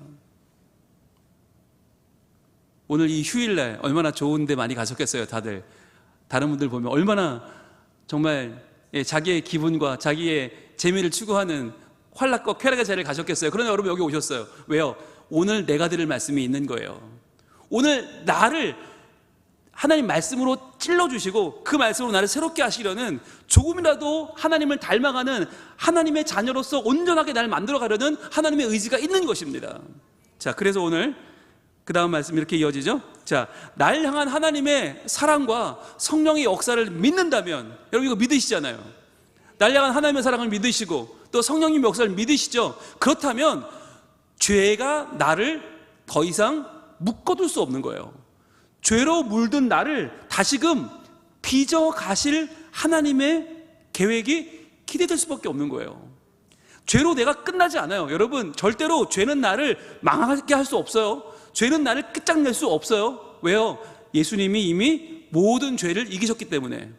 오늘 이 휴일날 얼마나 좋은데 많이 가셨겠어요. 다들 다른 분들 보면 얼마나 정말 자기의 기분과 자기의 재미를 추구하는 환락과 쾌락의 자리를 가셨겠어요. 그러나 여러분 여기 오셨어요. 왜요? 오늘 내가 들을 말씀이 있는 거예요. 오늘 나를 하나님 말씀으로 찔러주시고 그 말씀으로 나를 새롭게 하시려는, 조금이라도 하나님을 닮아가는 하나님의 자녀로서 온전하게 나를 만들어가려는 하나님의 의지가 있는 것입니다. 자, 그래서 오늘 그 다음 말씀 이렇게 이어지죠. 자, 날 향한 하나님의 사랑과 성령의 역사를 믿는다면, 여러분 이거 믿으시잖아요. 날 향한 하나님의 사랑을 믿으시고 또 성령님의 역사를 믿으시죠. 그렇다면 죄가 나를 더 이상 묶어둘 수 없는 거예요. 죄로 물든 나를 다시금 빚어 가실 하나님의 계획이 기대될 수밖에 없는 거예요. 죄로 내가 끝나지 않아요. 여러분, 절대로 죄는 나를 망하게 할 수 없어요. 죄는 나를 끝장낼 수 없어요. 왜요? 예수님이 이미 모든 죄를 이기셨기 때문에,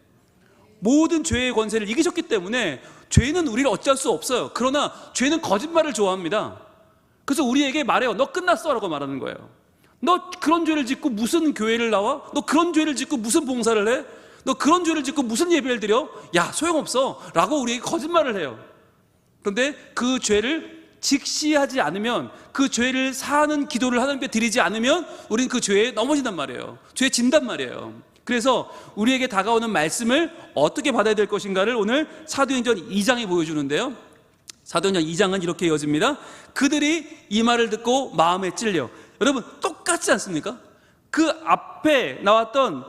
모든 죄의 권세를 이기셨기 때문에 죄는 우리를 어찌할 수 없어요. 그러나 죄는 거짓말을 좋아합니다. 그래서 우리에게 말해요. 너 끝났어 라고 말하는 거예요. 너 그런 죄를 짓고 무슨 교회를 나와? 너 그런 죄를 짓고 무슨 봉사를 해? 너 그런 죄를 짓고 무슨 예배를 드려? 야, 소용없어 라고 우리에게 거짓말을 해요. 그런데 그 죄를 직시하지 않으면, 그 죄를 사하는 기도를 하나님께 드리지 않으면 우리는 그 죄에 넘어진단 말이에요. 죄에 진단 말이에요. 그래서 우리에게 다가오는 말씀을 어떻게 받아야 될 것인가를 오늘 사도행전 2장이 보여주는데요, 사도행전 2장은 이렇게 이어집니다. 그들이 이 말을 듣고 마음에 찔려. 여러분, 똑같지 않습니까? 그 앞에 나왔던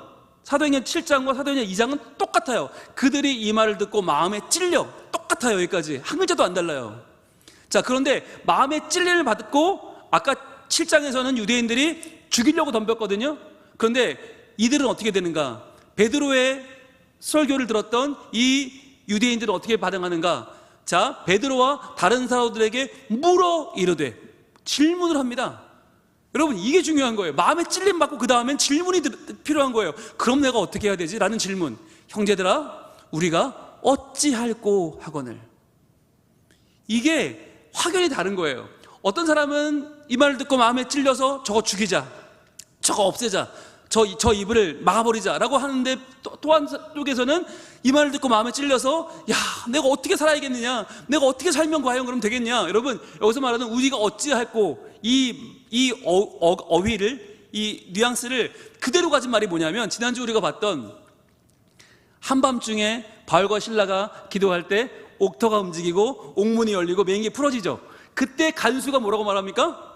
사도행전 7장과 사도행전 2장은 똑같아요. 그들이 이 말을 듣고 마음에 찔려. 똑같아요. 여기까지 한 글자도 안 달라요. 자, 그런데 마음에 찔림을 받고 아까 7장에서는 유대인들이 죽이려고 덤볐거든요. 그런데 이들은 어떻게 되는가? 베드로의 설교를 들었던 이 유대인들은 어떻게 반응하는가? 자, 베드로와 다른 사람들에게 물어 이르되, 질문을 합니다. 여러분, 이게 중요한 거예요. 마음에 찔림 받고 그 다음엔 질문이 필요한 거예요. 그럼 내가 어떻게 해야 되지? 라는 질문. 형제들아, 우리가 어찌할꼬 하거늘. 이게 확연히 다른 거예요. 어떤 사람은 이 말을 듣고 마음에 찔려서 저거 죽이자, 저거 없애자, 저 이불을 막아버리자 라고 하는데, 또 한쪽에서는 이 말을 듣고 마음에 찔려서 야, 내가 어떻게 살아야겠느냐, 내가 어떻게 살면 과연 그럼 되겠냐. 여러분, 여기서 말하는 우리가 어찌할꼬, 이 어휘를, 이 뉘앙스를 그대로 가진 말이 뭐냐면, 지난주 우리가 봤던 한밤중에 바울과 실라가 기도할 때 옥터가 움직이고 옥문이 열리고 맹이 풀어지죠. 그때 간수가 뭐라고 말합니까?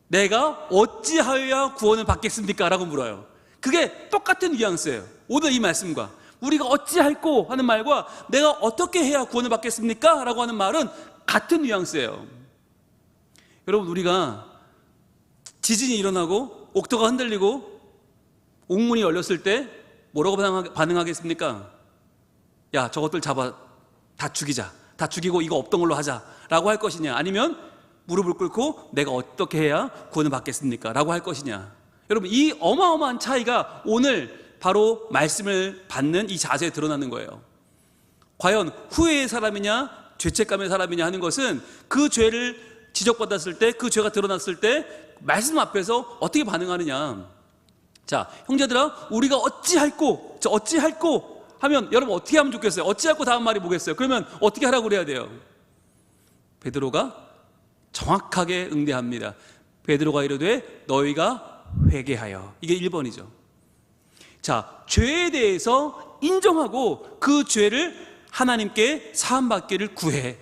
내가 어찌하여야 구원을 받겠습니까? 라고 물어요. 그게 똑같은 뉘앙스예요. 오늘 이 말씀과 우리가 어찌할꼬 하는 말과 내가 어떻게 해야 구원을 받겠습니까? 라고 하는 말은 같은 뉘앙스예요. 여러분, 우리가 지진이 일어나고 옥터가 흔들리고 옥문이 열렸을 때 뭐라고 반응하겠습니까? 야, 저것들 잡아 다 죽이자, 다 죽이고 이거 없던 걸로 하자 라고 할 것이냐, 아니면 무릎을 꿇고 내가 어떻게 해야 구원을 받겠습니까? 라고 할 것이냐. 여러분, 이 어마어마한 차이가 오늘 바로 말씀을 받는 이 자세에 드러나는 거예요. 과연 후회의 사람이냐 죄책감의 사람이냐 하는 것은 그 죄를 지적받았을 때, 그 죄가 드러났을 때 말씀 앞에서 어떻게 반응하느냐. 자, 형제들아, 우리가 어찌할꼬, 어찌할꼬 하면 여러분 어떻게 하면 좋겠어요? 어찌할꼬 다음 말이 뭐겠어요? 그러면 어떻게 하라고 그래야 돼요? 베드로가 정확하게 응대합니다. 베드로가 이르되 너희가 회개하여. 이게 1번이죠. 자, 죄에 대해서 인정하고 그 죄를 하나님께 사함받기를 구해.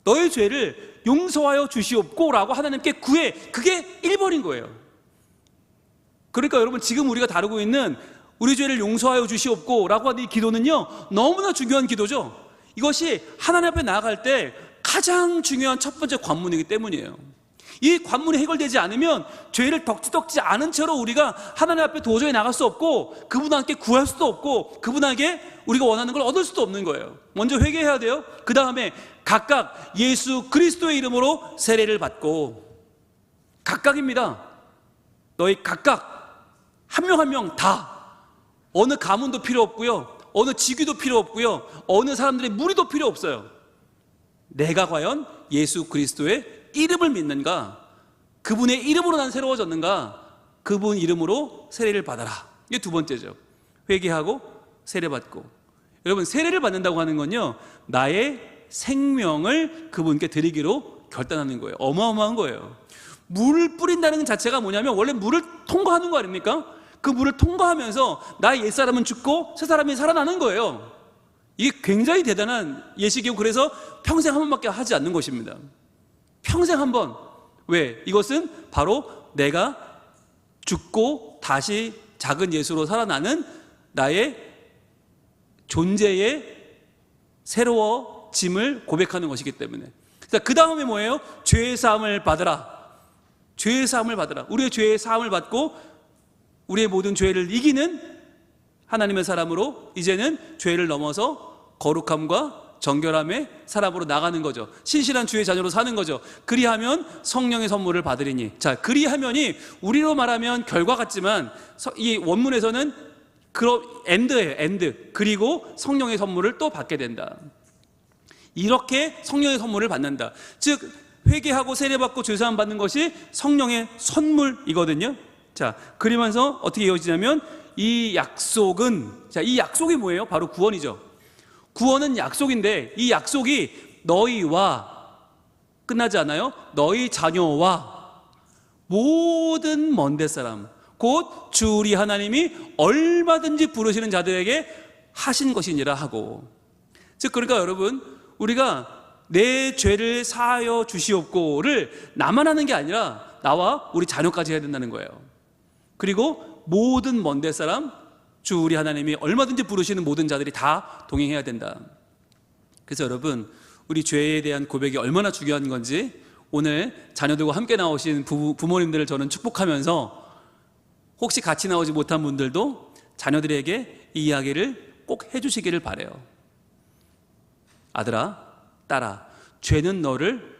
너의 죄를 용서하여 주시옵고 라고 하나님께 구해. 그게 1번인 거예요. 그러니까 여러분, 지금 우리가 다루고 있는 우리 죄를 용서하여 주시옵고 라고 하는 이 기도는요, 너무나 중요한 기도죠. 이것이 하나님 앞에 나아갈 때 가장 중요한 첫 번째 관문이기 때문이에요. 이 관문이 해결되지 않으면 죄를 덕지덕지 않은 채로 우리가 하나님 앞에 도저히 나갈 수 없고, 그분께 구할 수도 없고, 그분에게 우리가 원하는 걸 얻을 수도 없는 거예요. 먼저 회개해야 돼요. 그 다음에 각각 예수 그리스도의 이름으로 세례를 받고, 각각입니다. 너희 각각 한 명 한 명 다, 어느 가문도 필요 없고요, 어느 직위도 필요 없고요, 어느 사람들의 무리도 필요 없어요. 내가 과연 예수 그리스도의 이름을 믿는가, 그분의 이름으로 난 새로워졌는가, 그분 이름으로 세례를 받아라. 이게 두 번째죠. 회개하고 세례받고. 여러분, 세례를 받는다고 하는 건요, 나의 생명을 그분께 드리기로 결단하는 거예요. 어마어마한 거예요. 물을 뿌린다는 것 자체가 뭐냐면 원래 물을 통과하는 거 아닙니까? 그 물을 통과하면서 나의 옛사람은 죽고 새 사람이 살아나는 거예요. 이게 굉장히 대단한 예식이고, 그래서 평생 한 번밖에 하지 않는 것입니다. 평생 한 번. 왜? 이것은 바로 내가 죽고 다시 작은 예수로 살아나는 나의 존재의 새로워짐을 고백하는 것이기 때문에. 그 다음에 뭐예요? 죄의 사함을 받으라. 죄의 사함을 받으라. 우리의 죄의 사함을 받고 우리의 모든 죄를 이기는 하나님의 사람으로 이제는 죄를 넘어서 거룩함과 정결함의 사람으로 나가는 거죠. 신실한 주의 자녀로 사는 거죠. 그리하면 성령의 선물을 받으리니. 자, 그리하면이 우리로 말하면 결과 같지만 이 원문에서는 엔드예요. 엔드. 그리고 성령의 선물을 또 받게 된다. 이렇게 성령의 선물을 받는다. 즉 회개하고 세례받고 죄사함 받는 것이 성령의 선물이거든요. 자, 그러면서 어떻게 이어지냐면 이 약속은, 자, 이 약속이 뭐예요? 바로 구원이죠. 구원은 약속인데 이 약속이 너희와 끝나지 않아요. 너희 자녀와 모든 먼데 사람, 곧 주 우리 하나님이 얼마든지 부르시는 자들에게 하신 것이니라 하고. 즉 그러니까 여러분, 우리가 내 죄를 사하여 주시옵고를 나만 하는 게 아니라 나와 우리 자녀까지 해야 된다는 거예요. 그리고 모든 먼데 사람, 주 우리 하나님이 얼마든지 부르시는 모든 자들이 다 동행해야 된다. 그래서 여러분, 우리 죄에 대한 고백이 얼마나 중요한 건지 오늘 자녀들과 함께 나오신 부모님들을 저는 축복하면서 혹시 같이 나오지 못한 분들도 자녀들에게 이 이야기를 꼭 해주시기를 바라요. 아들아, 딸아, 죄는 너를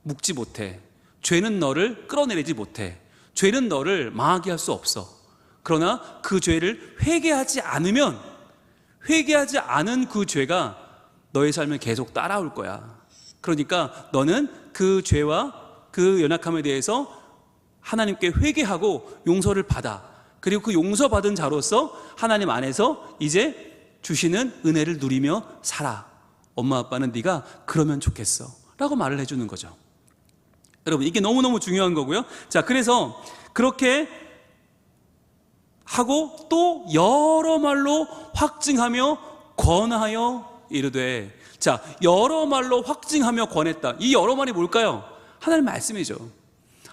묶지 못해. 죄는 너를 끌어내리지 못해. 죄는 너를 망하게 할 수 없어. 그러나 그 죄를 회개하지 않으면, 회개하지 않은 그 죄가 너의 삶을 계속 따라올 거야. 그러니까 너는 그 죄와 그 연약함에 대해서 하나님께 회개하고 용서를 받아. 그리고 그 용서받은 자로서 하나님 안에서 이제 주시는 은혜를 누리며 살아. 엄마 아빠는 네가 그러면 좋겠어 라고 말을 해주는 거죠. 여러분, 이게 너무너무 중요한 거고요. 자, 그래서 그렇게 하고 또 여러 말로 확증하며 권하여 이르되. 자, 여러 말로 확증하며 권했다. 이 여러 말이 뭘까요? 하나님의 말씀이죠.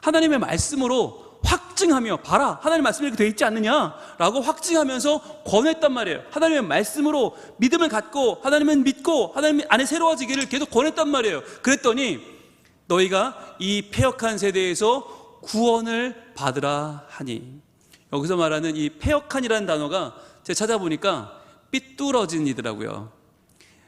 하나님의 말씀으로 확증하며, 봐라, 하나님의 말씀이 이렇게 되어 있지 않느냐라고 확증하면서 권했단 말이에요. 하나님의 말씀으로 믿음을 갖고 하나님은 믿고 하나님 안에 새로워지기를 계속 권했단 말이에요. 그랬더니 너희가 이 패역한 세대에서 구원을 받으라 하니. 여기서 말하는 이 패역한이라는 단어가 제가 찾아보니까 삐뚤어진 이더라고요.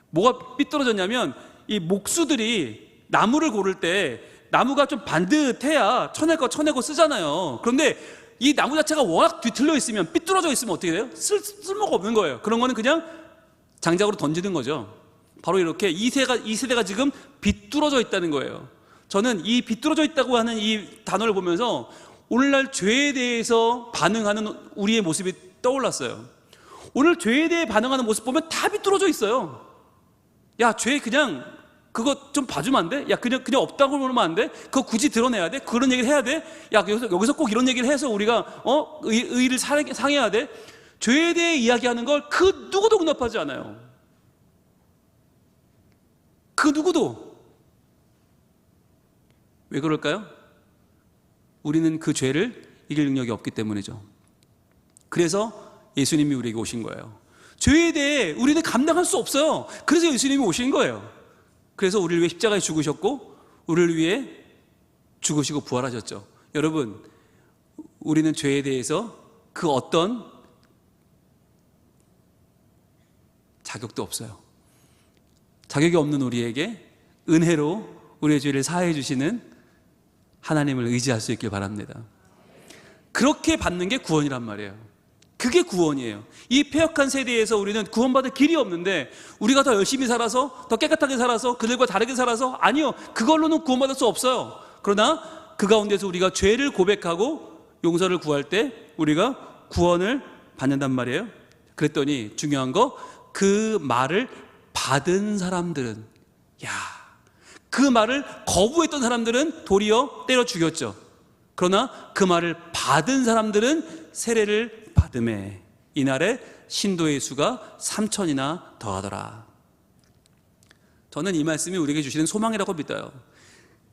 뭐가 삐뚤어졌냐면 이 목수들이 나무를 고를 때 나무가 좀 반듯해야 쳐내고 쓰잖아요. 그런데 이 나무 자체가 워낙 뒤틀려 있으면, 삐뚤어져 있으면 어떻게 돼요? 쓸모가 없는 거예요. 그런 거는 그냥 장작으로 던지는 거죠. 바로 이렇게 이 세대가 지금 비뚤어져 있다는 거예요. 저는 이 비뚤어져 있다고 하는 이 단어를 보면서 오늘날 죄에 대해서 반응하는 우리의 모습이 떠올랐어요. 오늘 죄에 대해 반응하는 모습 보면 다 비뚤어져 있어요. 야, 죄 그냥 그거 좀 봐주면 안 돼? 야, 그냥 없다고 그러면 안 돼? 그거 굳이 드러내야 돼? 그런 얘기를 해야 돼? 야, 여기서 꼭 이런 얘기를 해서 우리가 의의를 상해야 돼? 죄에 대해 이야기하는 걸 그 누구도 용납하지 않아요. 그 누구도. 왜 그럴까요? 우리는 그 죄를 이길 능력이 없기 때문이죠. 그래서 예수님이 우리에게 오신 거예요. 죄에 대해 우리는 감당할 수 없어요. 그래서 예수님이 오신 거예요. 그래서 우리를 위해 십자가에 죽으셨고 우리를 위해 죽으시고 부활하셨죠. 여러분, 우리는 죄에 대해서 그 어떤 자격도 없어요. 자격이 없는 우리에게 은혜로 우리의 죄를 사해 주시는 하나님을 의지할 수 있길 바랍니다. 그렇게 받는 게 구원이란 말이에요. 그게 구원이에요. 이 패역한 세대에서 우리는 구원받을 길이 없는데 우리가 더 열심히 살아서, 더 깨끗하게 살아서, 그들과 다르게 살아서, 아니요, 그걸로는 구원받을 수 없어요. 그러나 그 가운데서 우리가 죄를 고백하고 용서를 구할 때 우리가 구원을 받는단 말이에요. 그랬더니 중요한 거, 그 말을 받은 사람들은, 그 말을 거부했던 사람들은 도리어 때려 죽였죠. 그러나 그 말을 받은 사람들은 세례를 받음에 이날에 신도의 수가 3,000이나 더하더라. 저는 이 말씀이 우리에게 주시는 소망이라고 믿어요.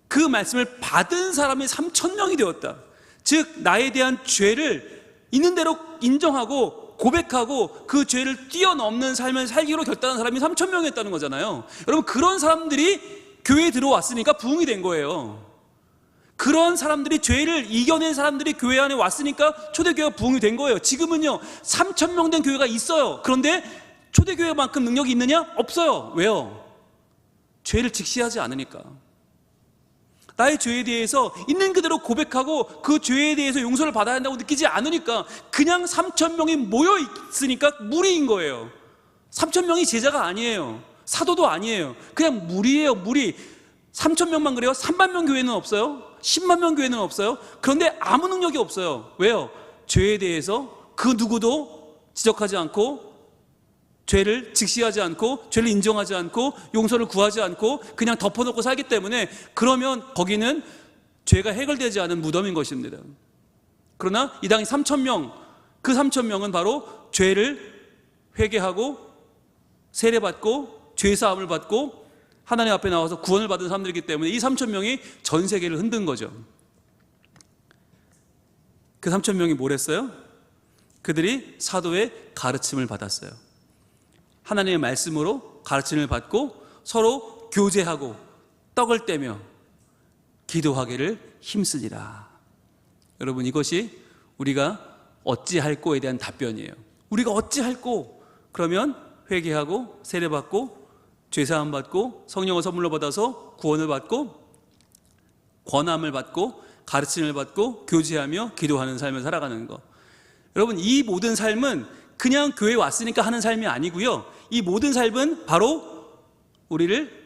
그 말씀을 받은 사람이 3,000명이 되었다. 즉 나에 대한 죄를 있는 대로 인정하고 고백하고 그 죄를 뛰어넘는 삶을 살기로 결단한 사람이 3,000명이었다는 거잖아요. 여러분, 그런 사람들이 교회에 들어왔으니까 부흥이 된 거예요. 그런 사람들이, 죄를 이겨낸 사람들이 교회 안에 왔으니까 초대교회가 부흥이 된 거예요. 지금은요 3,000명 된 교회가 있어요. 그런데 초대교회만큼 능력이 있느냐? 없어요. 왜요? 죄를 직시하지 않으니까. 나의 죄에 대해서 있는 그대로 고백하고 그 죄에 대해서 용서를 받아야 한다고 느끼지 않으니까 그냥 3,000명이 모여 있으니까 무리인 거예요. 3,000명이 제자가 아니에요. 사도도 아니에요. 그냥 무리예요. 무리. 3,000명만 그래요? 3만 명 교회는 없어요? 10만 명 교회는 없어요? 그런데 아무 능력이 없어요. 왜요? 죄에 대해서 그 누구도 지적하지 않고 죄를 직시하지 않고 죄를 인정하지 않고 용서를 구하지 않고 그냥 덮어놓고 살기 때문에 그러면 거기는 죄가 해결되지 않은 무덤인 것입니다. 그러나 이 당시 3,000명, 그 3,000명은 바로 죄를 회개하고 세례받고 죄사함을 받고 하나님 앞에 나와서 구원을 받은 사람들이기 때문에 이 3,000명이 전 세계를 흔든 거죠. 그 3,000명이 뭘 했어요? 그들이 사도의 가르침을 받았어요. 하나님의 말씀으로 가르침을 받고 서로 교제하고 떡을 떼며 기도하기를 힘쓰니라. 여러분, 이것이 우리가 어찌할꼬에 대한 답변이에요. 우리가 어찌할꼬? 그러면 회개하고 세례받고 죄사함 받고 성령을 선물로 받아서 구원을 받고 권함을 받고 가르침을 받고 교제하며 기도하는 삶을 살아가는 것. 여러분, 이 모든 삶은 그냥 교회에 왔으니까 하는 삶이 아니고요. 이 모든 삶은 바로 우리를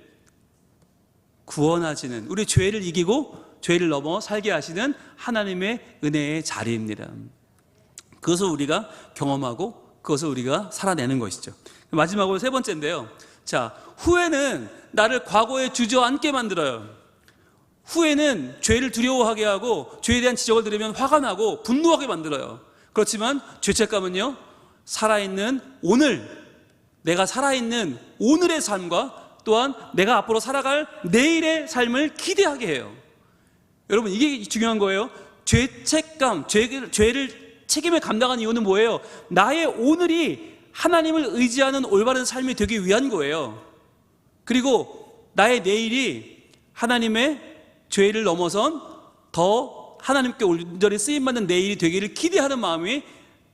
구원하시는, 우리 죄를 이기고 죄를 넘어 살게 하시는 하나님의 은혜의 자리입니다. 그것을 우리가 경험하고 그것을 우리가 살아내는 것이죠. 마지막으로 세 번째인데요. 자, 후회는 나를 과거에 주저앉게 만들어요. 후회는 죄를 두려워하게 하고 죄에 대한 지적을 들으면 화가 나고 분노하게 만들어요. 그렇지만 죄책감은요, 살아있는 오늘, 내가 살아있는 오늘의 삶과 또한 내가 앞으로 살아갈 내일의 삶을 기대하게 해요. 여러분, 이게 중요한 거예요. 죄책감, 죄를 책임을 감당하는 이유는 뭐예요? 나의 오늘이 하나님을 의지하는 올바른 삶이 되기 위한 거예요. 그리고 나의 내일이 하나님의 죄를 넘어선 더 하나님께 온전히 쓰임받는 내일이 되기를 기대하는 마음이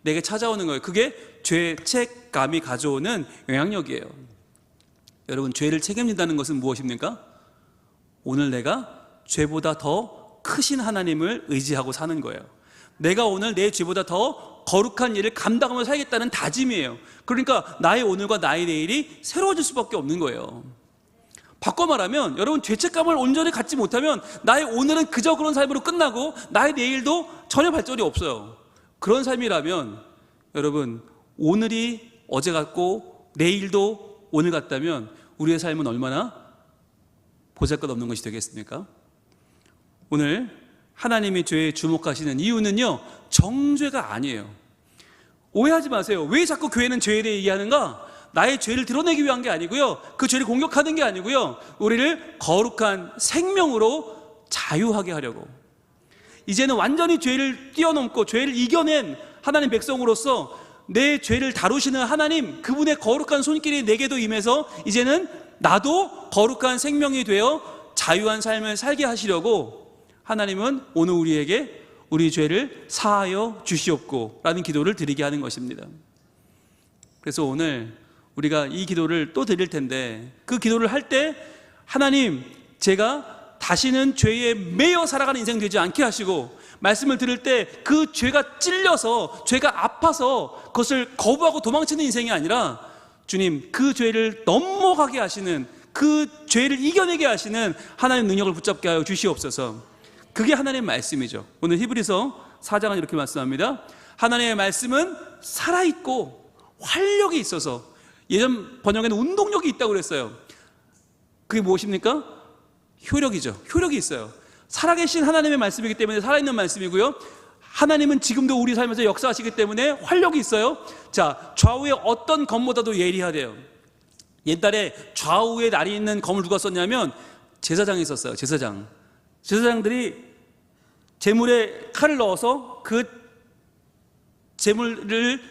내게 찾아오는 거예요. 그게 죄책감이 가져오는 영향력이에요. 여러분, 죄를 책임진다는 것은 무엇입니까? 오늘 내가 죄보다 더 크신 하나님을 의지하고 사는 거예요. 내가 오늘 내 죄보다 더 거룩한 일을 감당하며 살겠다는 다짐이에요. 그러니까 나의 오늘과 나의 내일이 새로워질 수밖에 없는 거예요. 바꿔 말하면 여러분, 죄책감을 온전히 갖지 못하면 나의 오늘은 그저 그런 삶으로 끝나고 나의 내일도 전혀 발전이 없어요. 그런 삶이라면 여러분, 오늘이 어제 같고 내일도 오늘 같다면 우리의 삶은 얼마나 보잘것없는 것이 되겠습니까? 오늘 하나님이 죄에 주목하시는 이유는요, 정죄가 아니에요. 오해하지 마세요. 왜 자꾸 교회는 죄에 대해 얘기하는가? 나의 죄를 드러내기 위한 게 아니고요, 그 죄를 공격하는 게 아니고요, 우리를 거룩한 생명으로 자유하게 하려고. 이제는 완전히 죄를 뛰어넘고 죄를 이겨낸 하나님 백성으로서 내 죄를 다루시는 하나님, 그분의 거룩한 손길이 내게도 임해서 이제는 나도 거룩한 생명이 되어 자유한 삶을 살게 하시려고 하나님은 오늘 우리에게 우리 죄를 사하여 주시옵고 라는 기도를 드리게 하는 것입니다. 그래서 오늘 우리가 이 기도를 또 드릴 텐데, 그 기도를 할 때 하나님, 제가 다시는 죄에 매여 살아가는 인생 되지 않게 하시고, 말씀을 들을 때 그 죄가 찔려서 죄가 아파서 그것을 거부하고 도망치는 인생이 아니라 주님, 그 죄를 넘어가게 하시는, 그 죄를 이겨내게 하시는 하나님의 능력을 붙잡게 하여 주시옵소서. 그게 하나님의 말씀이죠. 오늘 히브리서 4장은 이렇게 말씀합니다. 하나님의 말씀은 살아있고 활력이 있어서, 예전 번역에는 운동력이 있다고 그랬어요. 그게 무엇입니까? 효력이죠. 효력이 있어요. 살아계신 하나님의 말씀이기 때문에 살아있는 말씀이고요, 하나님은 지금도 우리 삶에서 역사하시기 때문에 활력이 있어요. 자, 좌우에 어떤 검보다도 예리하대요. 옛날에 좌우에 날이 있는 검을 누가 썼냐면 제사장이 썼어요. 제사장들이 제물에 칼을 넣어서 그 제물을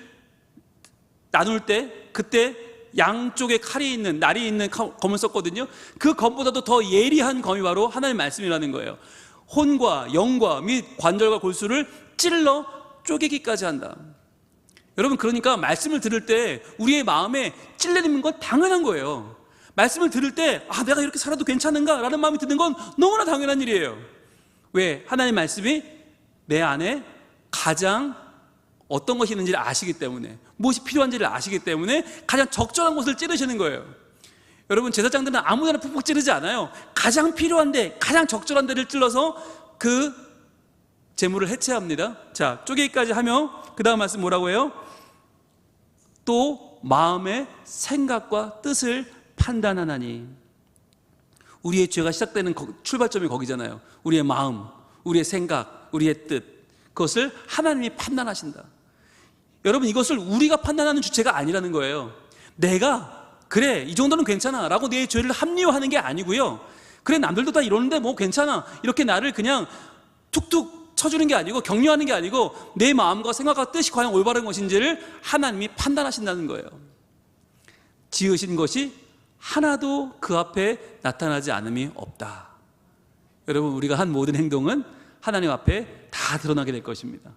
나눌 때 그때 양쪽에 칼이 있는, 날이 있는 검을 썼거든요. 그 검보다도 더 예리한 검이 바로 하나님의 말씀이라는 거예요. 혼과 영과 및 관절과 골수를 찔러 쪼개기까지 한다. 여러분, 그러니까 말씀을 들을 때 우리의 마음에 찔리는 건 당연한 거예요. 말씀을 들을 때 내가 이렇게 살아도 괜찮은가? 라는 마음이 드는 건 너무나 당연한 일이에요. 왜? 하나님 말씀이 내 안에 가장 어떤 것이 있는지를 아시기 때문에, 무엇이 필요한지를 아시기 때문에 가장 적절한 곳을 찌르시는 거예요. 여러분, 제사장들은 아무데나 푹푹 찌르지 않아요. 가장 필요한데, 가장 적절한 데를 찔러서 그 재물을 해체합니다. 자, 쪼개기까지 하며 그 다음 말씀 뭐라고 해요? 또 마음의 생각과 뜻을 판단하나니. 우리의 죄가 시작되는 출발점이 거기잖아요. 우리의 마음, 우리의 생각, 우리의 뜻, 그것을 하나님이 판단하신다. 여러분, 이것을 우리가 판단하는 주체가 아니라는 거예요. 내가 그래 이 정도는 괜찮아 라고 내 죄를 합리화하는 게 아니고요. 그래 남들도 다 이러는데 뭐 괜찮아 이렇게 나를 그냥 툭툭 쳐주는 게 아니고, 격려하는 게 아니고, 내 마음과 생각과 뜻이 과연 올바른 것인지를 하나님이 판단하신다는 거예요. 지으신 것이 하나도 그 앞에 나타나지 않음이 없다. 여러분, 우리가 한 모든 행동은 하나님 앞에 다 드러나게 될 것입니다.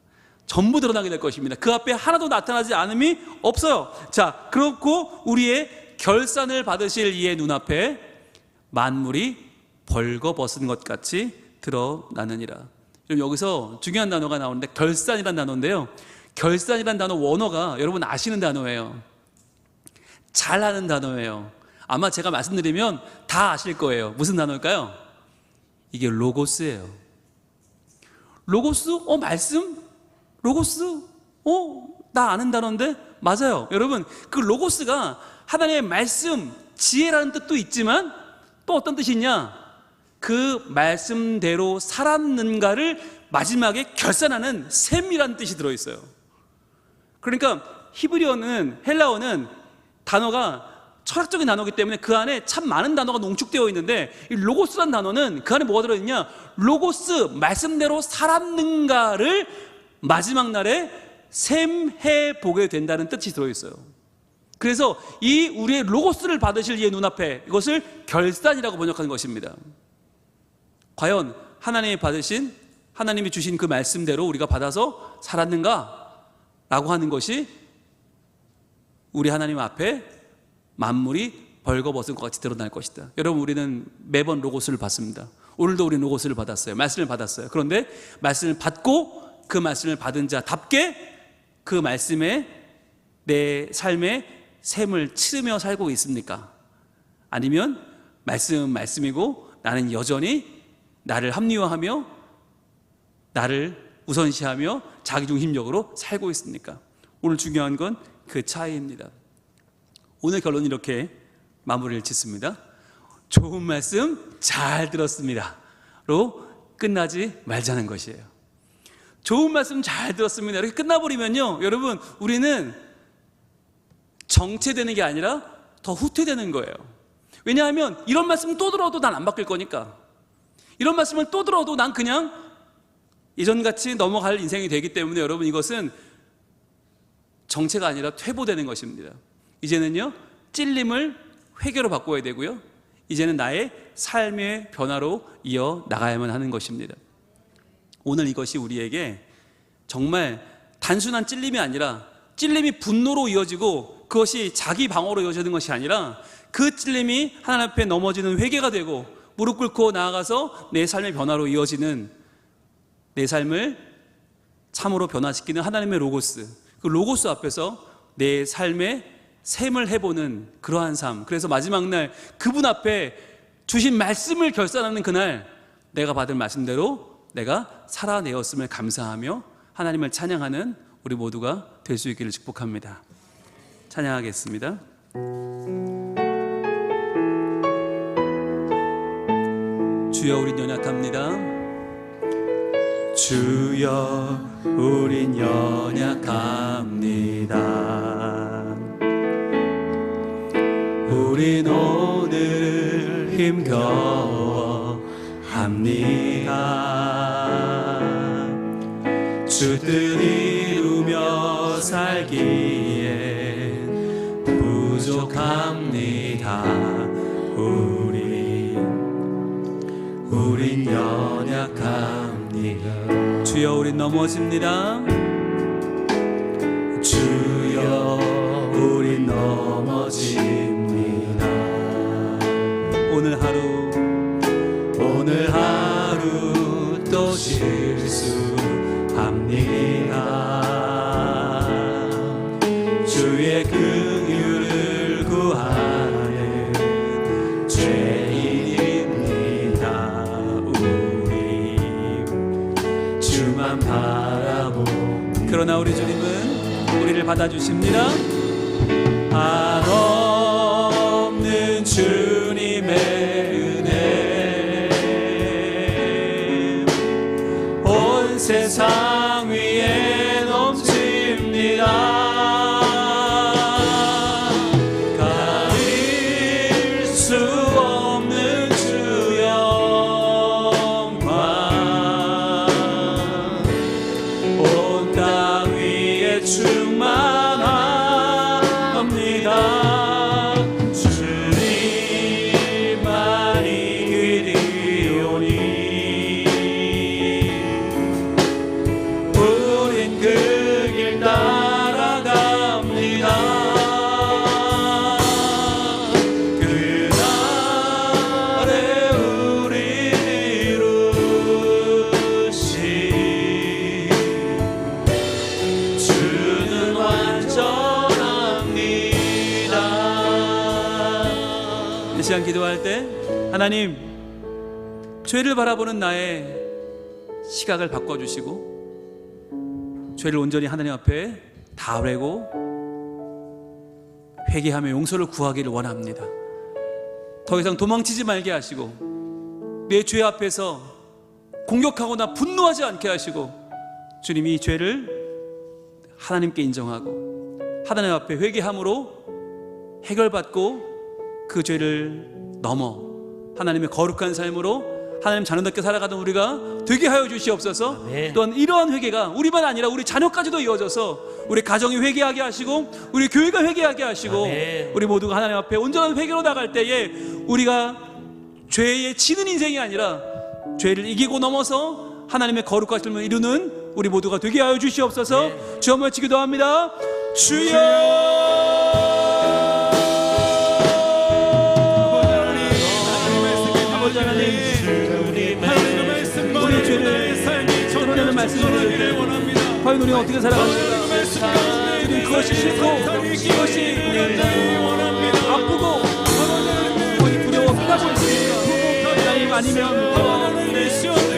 전부 드러나게 될 것입니다. 그 앞에 하나도 나타나지 않음이 없어요. 자, 그렇고 우리의 결산을 받으실 이의 눈앞에 만물이 벌거벗은 것 같이 드러나느니라. 여기서 중요한 단어가 나오는데 결산이란 단어인데요, 결산이란 단어 원어가 여러분 아시는 단어예요. 잘하는 단어예요. 아마 제가 말씀드리면 다 아실 거예요. 무슨 단어일까요? 이게 로고스예요. 로고스? 말씀? 로고스? 나 아는 단어인데? 맞아요. 여러분, 그 로고스가 하나님의 말씀, 지혜라는 뜻도 있지만 또 어떤 뜻이 있냐? 그 말씀대로 살았는가를 마지막에 결산하는 셈이라는 뜻이 들어있어요. 그러니까 히브리어는, 헬라어는 단어가 철학적인 단어이기 때문에 그 안에 참 많은 단어가 농축되어 있는데, 이 로고스라는 단어는 그 안에 뭐가 들어있냐? 로고스, 말씀대로 살았는가를 마지막 날에 셈해 보게 된다는 뜻이 들어있어요. 그래서 이 우리의 로고스를 받으실 이의 눈앞에 이것을 결산이라고 번역하는 것입니다. 과연 하나님이 받으신, 하나님이 주신 그 말씀대로 우리가 받아서 살았는가? 라고 하는 것이 우리 하나님 앞에 만물이 벌거벗은 것 같이 드러날 것이다. 여러분, 우리는 매번 로고스를 받습니다. 오늘도 우리는 로고스를 받았어요. 말씀을 받았어요. 그런데 말씀을 받고 그 말씀을 받은 자답게 그 말씀에 내 삶의 셈을 치르며 살고 있습니까? 아니면 말씀은 말씀이고 나는 여전히 나를 합리화하며 나를 우선시하며 자기중심적으로 살고 있습니까? 오늘 중요한 건 그 차이입니다. 오늘 결론은 이렇게 마무리를 짓습니다. 좋은 말씀 잘 들었습니다 로 끝나지 말자는 것이에요. 좋은 말씀 잘 들었습니다 이렇게 끝나버리면요, 여러분, 우리는 정체되는 게 아니라 더 후퇴되는 거예요. 왜냐하면 이런 말씀 또 들어도 난 안 바뀔 거니까, 이런 말씀을 또 들어도 난 그냥 예전같이 넘어갈 인생이 되기 때문에 여러분, 이것은 정체가 아니라 퇴보되는 것입니다. 이제는요, 찔림을 회개로 바꿔야 되고요, 이제는 나의 삶의 변화로 이어나가야만 하는 것입니다. 오늘 이것이 우리에게 정말 단순한 찔림이 아니라, 찔림이 분노로 이어지고 그것이 자기 방어로 이어지는 것이 아니라, 그 찔림이 하나님 앞에 넘어지는 회개가 되고 무릎 꿇고 나아가서 내 삶의 변화로 이어지는, 내 삶을 참으로 변화시키는 하나님의 로고스, 그 로고스 앞에서 내 삶의 셈을 해보는 그러한 삶. 그래서 마지막 날 그분 앞에 주신 말씀을 결산하는 그날 내가 받은 말씀대로 내가 살아내었음을 감사하며 하나님을 찬양하는 우리 모두가 될 수 있기를 축복합니다. 찬양하겠습니다. 주여, 우린 연약합니다. 주여, 우린 연약합니다. 우린 오늘 힘겨워합니다. 주 뜻 이루며 살기에 부족합니다. 우린 연약합니다. 주여, 우린 넘어집니다. 주여, 우린 넘어집니다. 오늘 하루 또 실수합니다. 주의 긍휼을 구하는 죄인입니다. 우리 주만 받아주십니다. 한없는 주님의 은혜 온 세상 위에 넘칩니다. 가릴 수 없는 주 영광 온 땅 위에 충만합니다. 주님만이 길이오니 우린 그 길 따라갑니다. 그날에 우리 이루신 주는 완전합니다. 이 시간 기도할 때 하나님, 죄를 바라보는 나의 시각을 바꿔주시고 죄를 온전히 하나님 앞에 다 버리고 회개하며 용서를 구하기를 원합니다. 더 이상 도망치지 말게 하시고 내 죄 앞에서 공격하거나 분노하지 않게 하시고 주님이 이 죄를 하나님께 인정하고 하나님 앞에 회개함으로 해결받고 그 죄를 넘어 하나님의 거룩한 삶으로 하나님 자녀답게 살아가던 우리가 되게 하여 주시옵소서. 아멘. 또한 이러한 회개가 우리만 아니라 우리 자녀까지도 이어져서 우리 가정이 회개하게 하시고 우리 교회가 회개하게 하시고 아멘. 우리 모두가 하나님 앞에 온전한 회개로 나갈 때에 우리가 죄에 지는 인생이 아니라 죄를 이기고 넘어서 하나님의 거룩하심을 이루는 우리 모두가 되게 하여 주시옵소서. 네. 주여 한번 기도합니다. 주여 아버지 하나님, 우리의 죄를 드러내는 말씀을 과연 우리가 어떻게 살아가실까? 주님, 그것이 싫고 그것이 아프고 거의 두려워 피하고 있습니까? 하나님, 아니면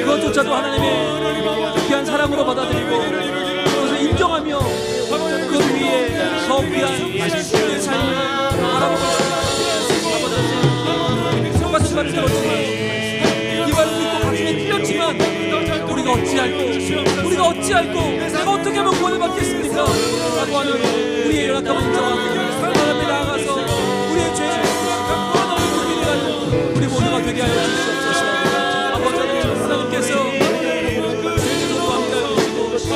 그것조차도 하나님의 귀한 사랑으로 받아들이고 그것을 인정하며 그 위에 더 귀한 주의 삶을 바라보고 있습니다. 똑같은 말을 들었지만 이 말을 듣고 가슴에 찔렸지만 우리가 어찌할꼬 내가 어떻게 하면 구원을 받겠습니까? 라고 하는 우리의 연약함을 인정하고 하나님 앞에 나아가서 우리의 죄를 하나님을 부인하는 우리 모두가 되게 하여 주시옵소서. 아버지 하나님께서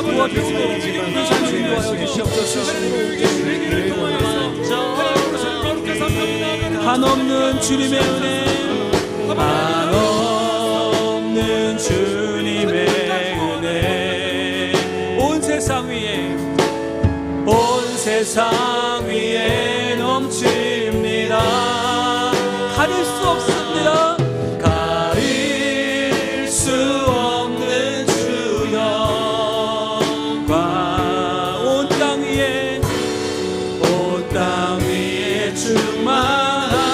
도와주시고 우리 삶을 인도하여 주시옵소서. 한없는 주님의 은혜, 한없는 주님의 은혜 온 세상 위에 넘칩니다. 가릴 수 없습니다. 가릴 수 없는 주 영광 온 땅 위에 충만합니다.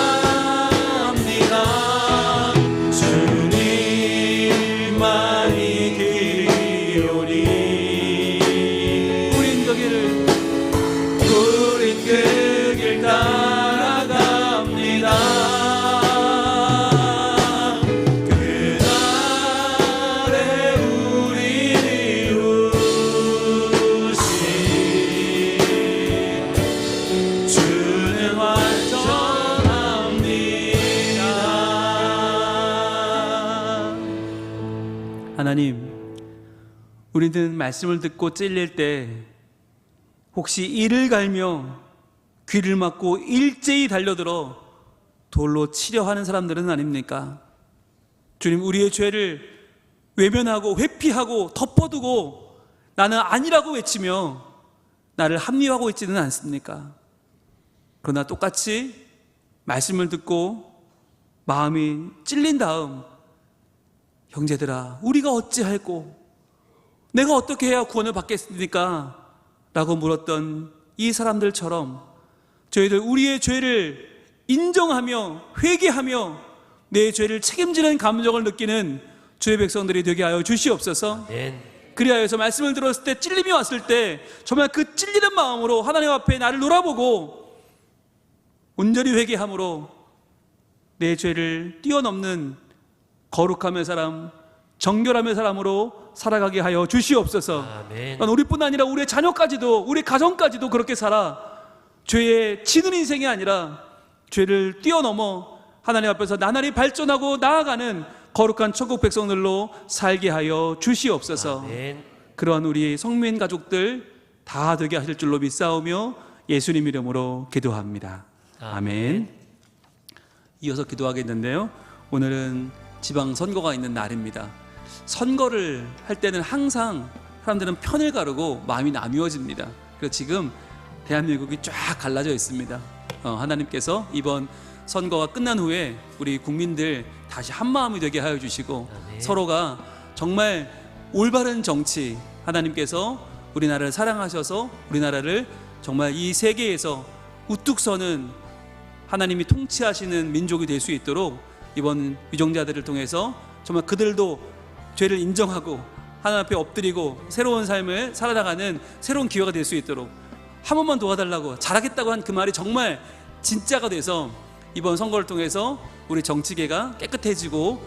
주님만이 길이오니 우린 그 길 따라갑니다. 그날에 우리 이루신 주는 완전합니다. 하나님, 우리는 말씀을 듣고 찔릴 때 혹시 이를 갈며 귀를 막고 일제히 달려들어 돌로 치려 하는 사람들은 아닙니까? 주님, 우리의 죄를 외면하고 회피하고 덮어두고 나는 아니라고 외치며 나를 합리화하고 있지는 않습니까? 그러나 똑같이 말씀을 듣고 마음이 찔린 다음 형제들아, 우리가 어찌할꼬? 내가 어떻게 해야 구원을 받겠습니까? 라고 물었던 이 사람들처럼 저희들 우리의 죄를 인정하며 회개하며 내 죄를 책임지는 감정을 느끼는 주의 백성들이 되게 하여 주시옵소서. 아멘. 그리하여서 말씀을 들었을 때 찔림이 왔을 때 정말 그 찔리는 마음으로 하나님 앞에 나를 돌아보고 온전히 회개함으로 내 죄를 뛰어넘는 거룩함의 사람, 정결함의 사람으로 살아가게 하여 주시옵소서. 아멘. 우리뿐 아니라 우리의 자녀까지도, 우리 가정까지도 그렇게 살아 죄에 지는 인생이 아니라 죄를 뛰어넘어 하나님 앞에서 나날이 발전하고 나아가는 거룩한 천국 백성들로 살게 하여 주시옵소서. 아멘. 그러한 우리 성민 가족들 다 되게 하실 줄로 믿사오며 예수님 이름으로 기도합니다. 아멘. 이어서 기도하겠는데요, 오늘은 지방선거가 있는 날입니다. 선거를 할 때는 항상 사람들은 편을 가르고 마음이 나뉘어집니다. 그래서 지금 대한민국이 쫙 갈라져 있습니다. 하나님께서 이번 선거가 끝난 후에 우리 국민들 다시 한 마음이 되게 하여 주시고, 아멘. 서로가 정말 올바른 정치, 하나님께서 우리나라를 사랑하셔서 우리나라를 정말 이 세계에서 우뚝 서는 하나님이 통치하시는 민족이 될 수 있도록 이번 위정자들을 통해서 정말 그들도 죄를 인정하고 하나님 앞에 엎드리고 새로운 삶을 살아나가는 새로운 기회가 될 수 있도록 한 번만 도와달라고 잘하겠다고 한 그 말이 정말 진짜가 돼서 이번 선거를 통해서 우리 정치계가 깨끗해지고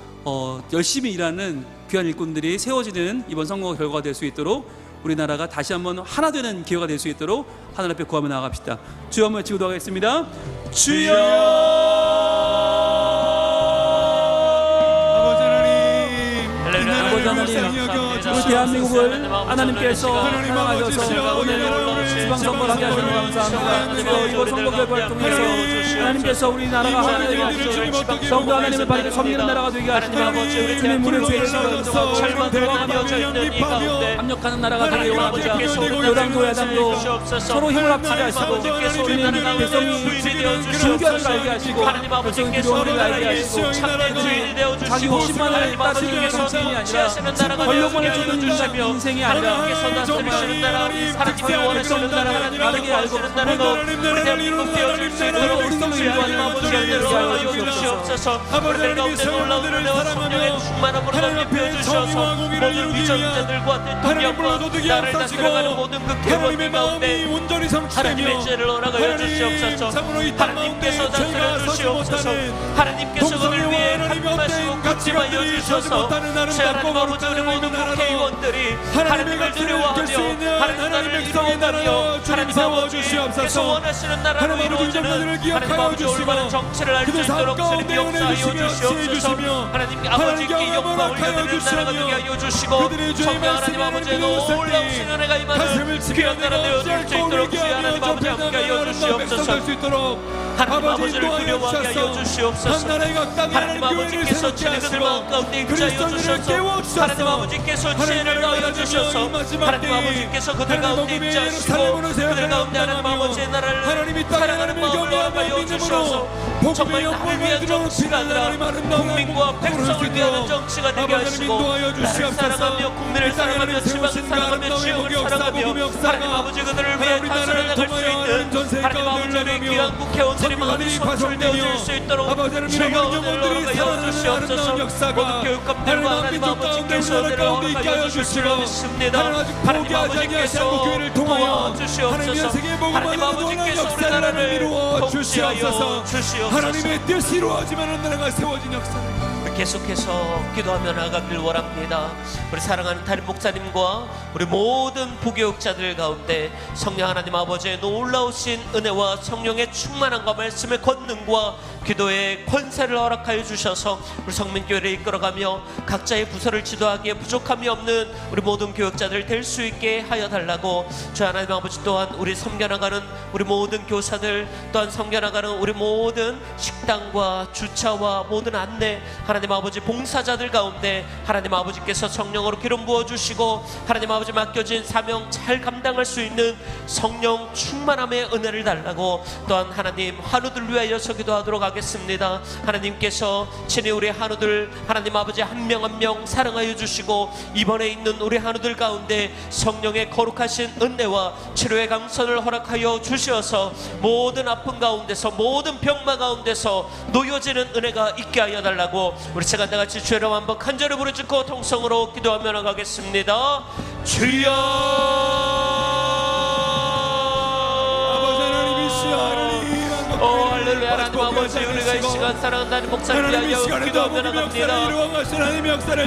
열심히 일하는 귀한 일꾼들이 세워지는 이번 선거 결과가 될 수 있도록 우리나라가 다시 한번 하나 되는 기회가 될 수 있도록 하나님 앞에 구하며 나아갑시다. 주여 한번 외치고 기도하겠습니다. 주여! 아버지 하나님, 우리 대한민국을 하나님께서 사랑하셔서 오늘 지방선거를 하게 하셔서 감사합니다. 주여, 이번 선거 결과를 통해서 하나님께서 우리나라가 하나 되게 하시고 성도 하나님을 바르게 섬기는 나라가 되게 하시니 주님, 우리 죄를 지어서 돌아가며 있는 이 가운데 합력하는 나라가 되게 원합니다. 하나님 여당도 야당도 서로 힘을 합치게 하시고 주님, 백성이 순결을 알게 하시고 하나님 아버지께서 백성이 두려움을 알게 하시고 참된 주인이 되어 주시고 자기 욕심만을 따르는 정치인이 아니라 권력만을 쫓는 인생이 아니라 하나님께서 다스리시는 나라, 하나님이 원하시는 나라, 하나님이 원하시는 나라가 우리 대한민국 되어줄 수 있도록 하나님 아버지 하여 주시옵소서. 우리들 가운데 놀라운 은혜와 성령의 충만함으로 넘겨 주셔서 모든 위정자들과 대통령과 나를 다스려가는 모든 그 괴로운 가운데 하나님의 죄를 허락하여 주시옵소서. 하나님께서 다스려 주시옵소서. 하나님께서 그들 위해 말씀하시고 굳힘하여 주셔서 하나님 아버지, 우리 모든 국회의원들이 하나님을 두려워하며 하나님 나라를 이루어가며 하나님 아버지께서 원하시는 나라로 이루어지는 하나님 아버지 올바른 정치를 할 수 있도록 주님 역사하여 주시옵소서. 하나님 아버지께 영광 올려드리는 나라가 되게 하여 주시고 성령 하나님 아버지의 놀라우신 은혜가 임하는 귀한 나라 되어줄 수 있도록 주여 하나님 아버지 함께하여 주시옵소서. 하나님 아버지를 두려워하게 하여 주시옵소서. 하나님 아버지께서 주님 그들 마음 가운데 임자여 주셔서 하나님 아버지께서 지혜를 넣어 주셔서 하나님 아버지께서 그들 가운데 임자하시고 그들 가운데 하나님 아버지의 나라를 사랑하는 마음을 허락하여 주셔서 정말 나를 위한 정치가 아니라 국민과 백성을 위한 정치가 되게 하시고 나를 사랑하며 국민을 사랑하며 지방을 사랑하며 지역을 사랑하며 하나님 아버지 그들을 위해 다스려 나갈 수 있는 하나님 아버지 우리 귀한 국회의원들이 마음이 선출되어 줄 수 있도록 즐거운 은혜를 허락하여 주시옵소서. 모든 교육감들과 하나님 아버지께서 은혜를 허락하여 주실 줄 믿습니다. 하나님 아버지께서 도와주시옵소서. 하나님 아버지께서 우리나라를 통치하여 주시옵소서. 하나님의 뜻이 이루어지면 나라가 세워진 역사를 계속해서 기도하며 나가길 원합니다. 우리 사랑하는 담임 목사님과 우리 모든 부교육자들 가운데 성령 하나님 아버지의 놀라우신 은혜와 성령의 충만함과 말씀의 권능과 기도의 권세를 허락하여 주셔서 우리 성민교회를 이끌어가며 각자의 부서를 지도하기에 부족함이 없는 우리 모든 교육자들 될 수 있게 하여 달라고 주 하나님 아버지 또한 우리 섬겨나가는 우리 모든 교사들 또한 섬겨나가는 우리 모든 식당과 주차와 모든 안내 하나님 아버지 봉사자들 가운데 하나님 아버지께서 성령으로 기름 부어주시고 하나님 아버지 맡겨진 사명 잘 감당할 수 있는 성령 충만함의 은혜를 달라고 또한 하나님 한우들 위하여서 기도하도록 하겠습니다. 하나님께서 친히 우리 한우들 하나님 아버지 한 명 한 명 사랑하여 주시고 이번에 있는 우리 한우들 가운데 성령의 거룩하신 은혜와 치료의 강선을 허락하여 주셔서 모든 아픔 가운데서 모든 병마 가운데서 놓여지는 은혜가 있게 하여 달라고 우리 제가 다 같이 주여 이름 한번 간절히 부르짖고 통성으로 기도하며 나가겠습니다. 주여. 할렐루야. 하나님 아버지, 우리가 이 시간 사랑하는 하나님 목사를 위하여 기도하며 나갑니다.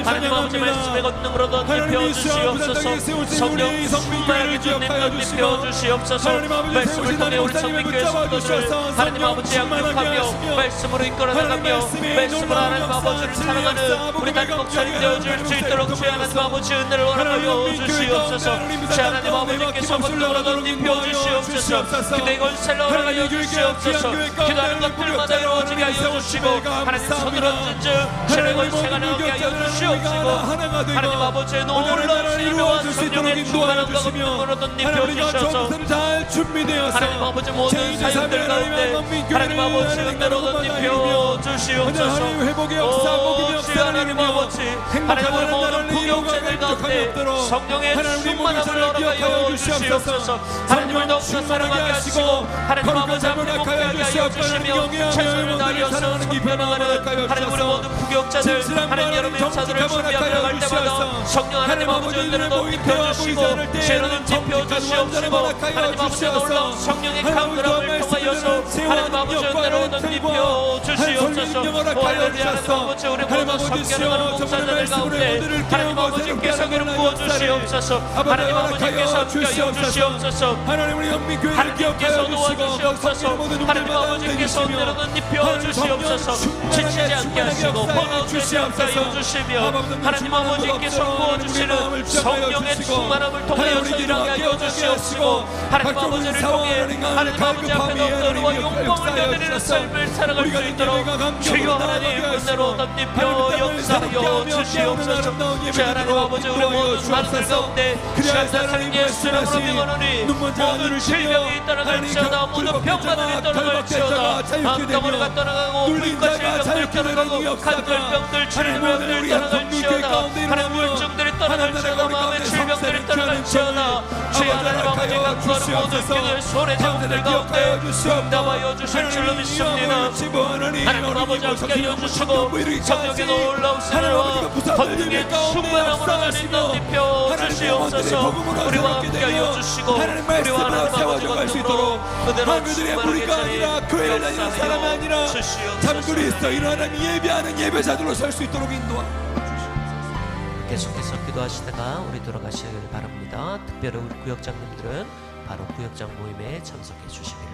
하나님 아버지, 말씀의 권능으로 던집혀 주시옵소서. 성령 충만하게 주님 던집혀 주시옵소서. 말씀을 통해 우리 성민교회 성도들 하나님 아버지 양육하며 말씀으로 이끌어 나가며 말씀으로 하나님 아버지를 사랑하는 우리 담임 목사님 되어줄 수 있도록 주의 하나님 아버지 은혜를 허락하여 주시옵소서. 주의 하나님 아버지께서 권능으로 던집혀 주시옵소서. 그대 권세를 허락하여 주시옵소서. 기도하는 것들마다 이루어지게 하여 주시고 하나님 손을 얹은 즉 신의 권세가 나오게 하여 주시옵시고 하나님 아버지의 놀라운 일묘한 성령의 충만함과 권능으로 던집혀 주셔서 하나님 아버지 모든 사역들 가운데 하나님 아버지 은혜로 던집혀 주시옵소서. 오 주여 하나님 아버지 하나님 우리 모든 부교육자들 가운데 성령의 충만함을 허락하여 주시옵소서. 하나님을 더욱더 사랑하게 하시고 하나님 아버지 함께 먹게 하여 주시며 최선을 다하여서 선변하는 하나님 우리 모든 부교육자들 하나님 여러분 인사들을 준비하며 갈 때마다 성령 하나님 아버지 은혜를 덮여 주시고 죄로는 덮여 주시옵시고 하나님 아버지 놀라운 성령의 강렬함을 통하여서 하나님 아버지 은혜로 덮여 주시옵소서. 할렐루야. 하나님 아버지 우리 모든 성결하는 목사들 가운데 하나님 아버지께서 기름 부어 주시옵소서. 하나님 아버지께서 함께하여 주시옵소서. 하나님께서 도와주시옵소서. 하나님 아버지께서 은혜로 덮여 주시옵소서. 지치지 않게 하시고 번아웃되지 않게 하여 주시며 하나님 아버지께서 부어주시는 성령의 충만함을 통하여서 일하게 하여 주시옵시고 하나님 아버지를 통해 하나님 아버지 앞에 너희와 용감을 여드리는 삶을 살아갈 수 있도록 주여 하나님 은혜로 덮여 역사하여 주시옵소서. 주 하나님 아버지 우리 모든 사람들 가운데 시간사는 예수 이름으로 명하노니 모든 질병이 떠나갈지어다 모든 병마들이 떠나갈지어다 암덩어리가 떠나가고 불과 질병들 떠나가고 간절병들 질병들 떠나갈지어다 하나님 우울증들이 떠나갈지어다 마음의 질병들이 떠나갈지어다 주의 하나님 아버지 강구하는 모든 기도의 손의 제목들 가운데 응답하여 주실 줄로 믿습니다. 하나님 아버지 함께하여 주시고 성령의 놀라운 은혜와 권능의 충만함으로 하나님 덮여 주시옵소서. 우리와 함께하여 주시고 우리와 하나님 아버지 권능으로 그대로 충만하게 저희 역사하여 주시옵소서. 그리스도인 하나님 예배하는 예배자들로 설 수 있도록 인도하여 계속해서 기도하시다가 우리 돌아가시길 바랍니다. 특별히 우리 구역장님들은 바로 구역장 모임에 참석해 주시기를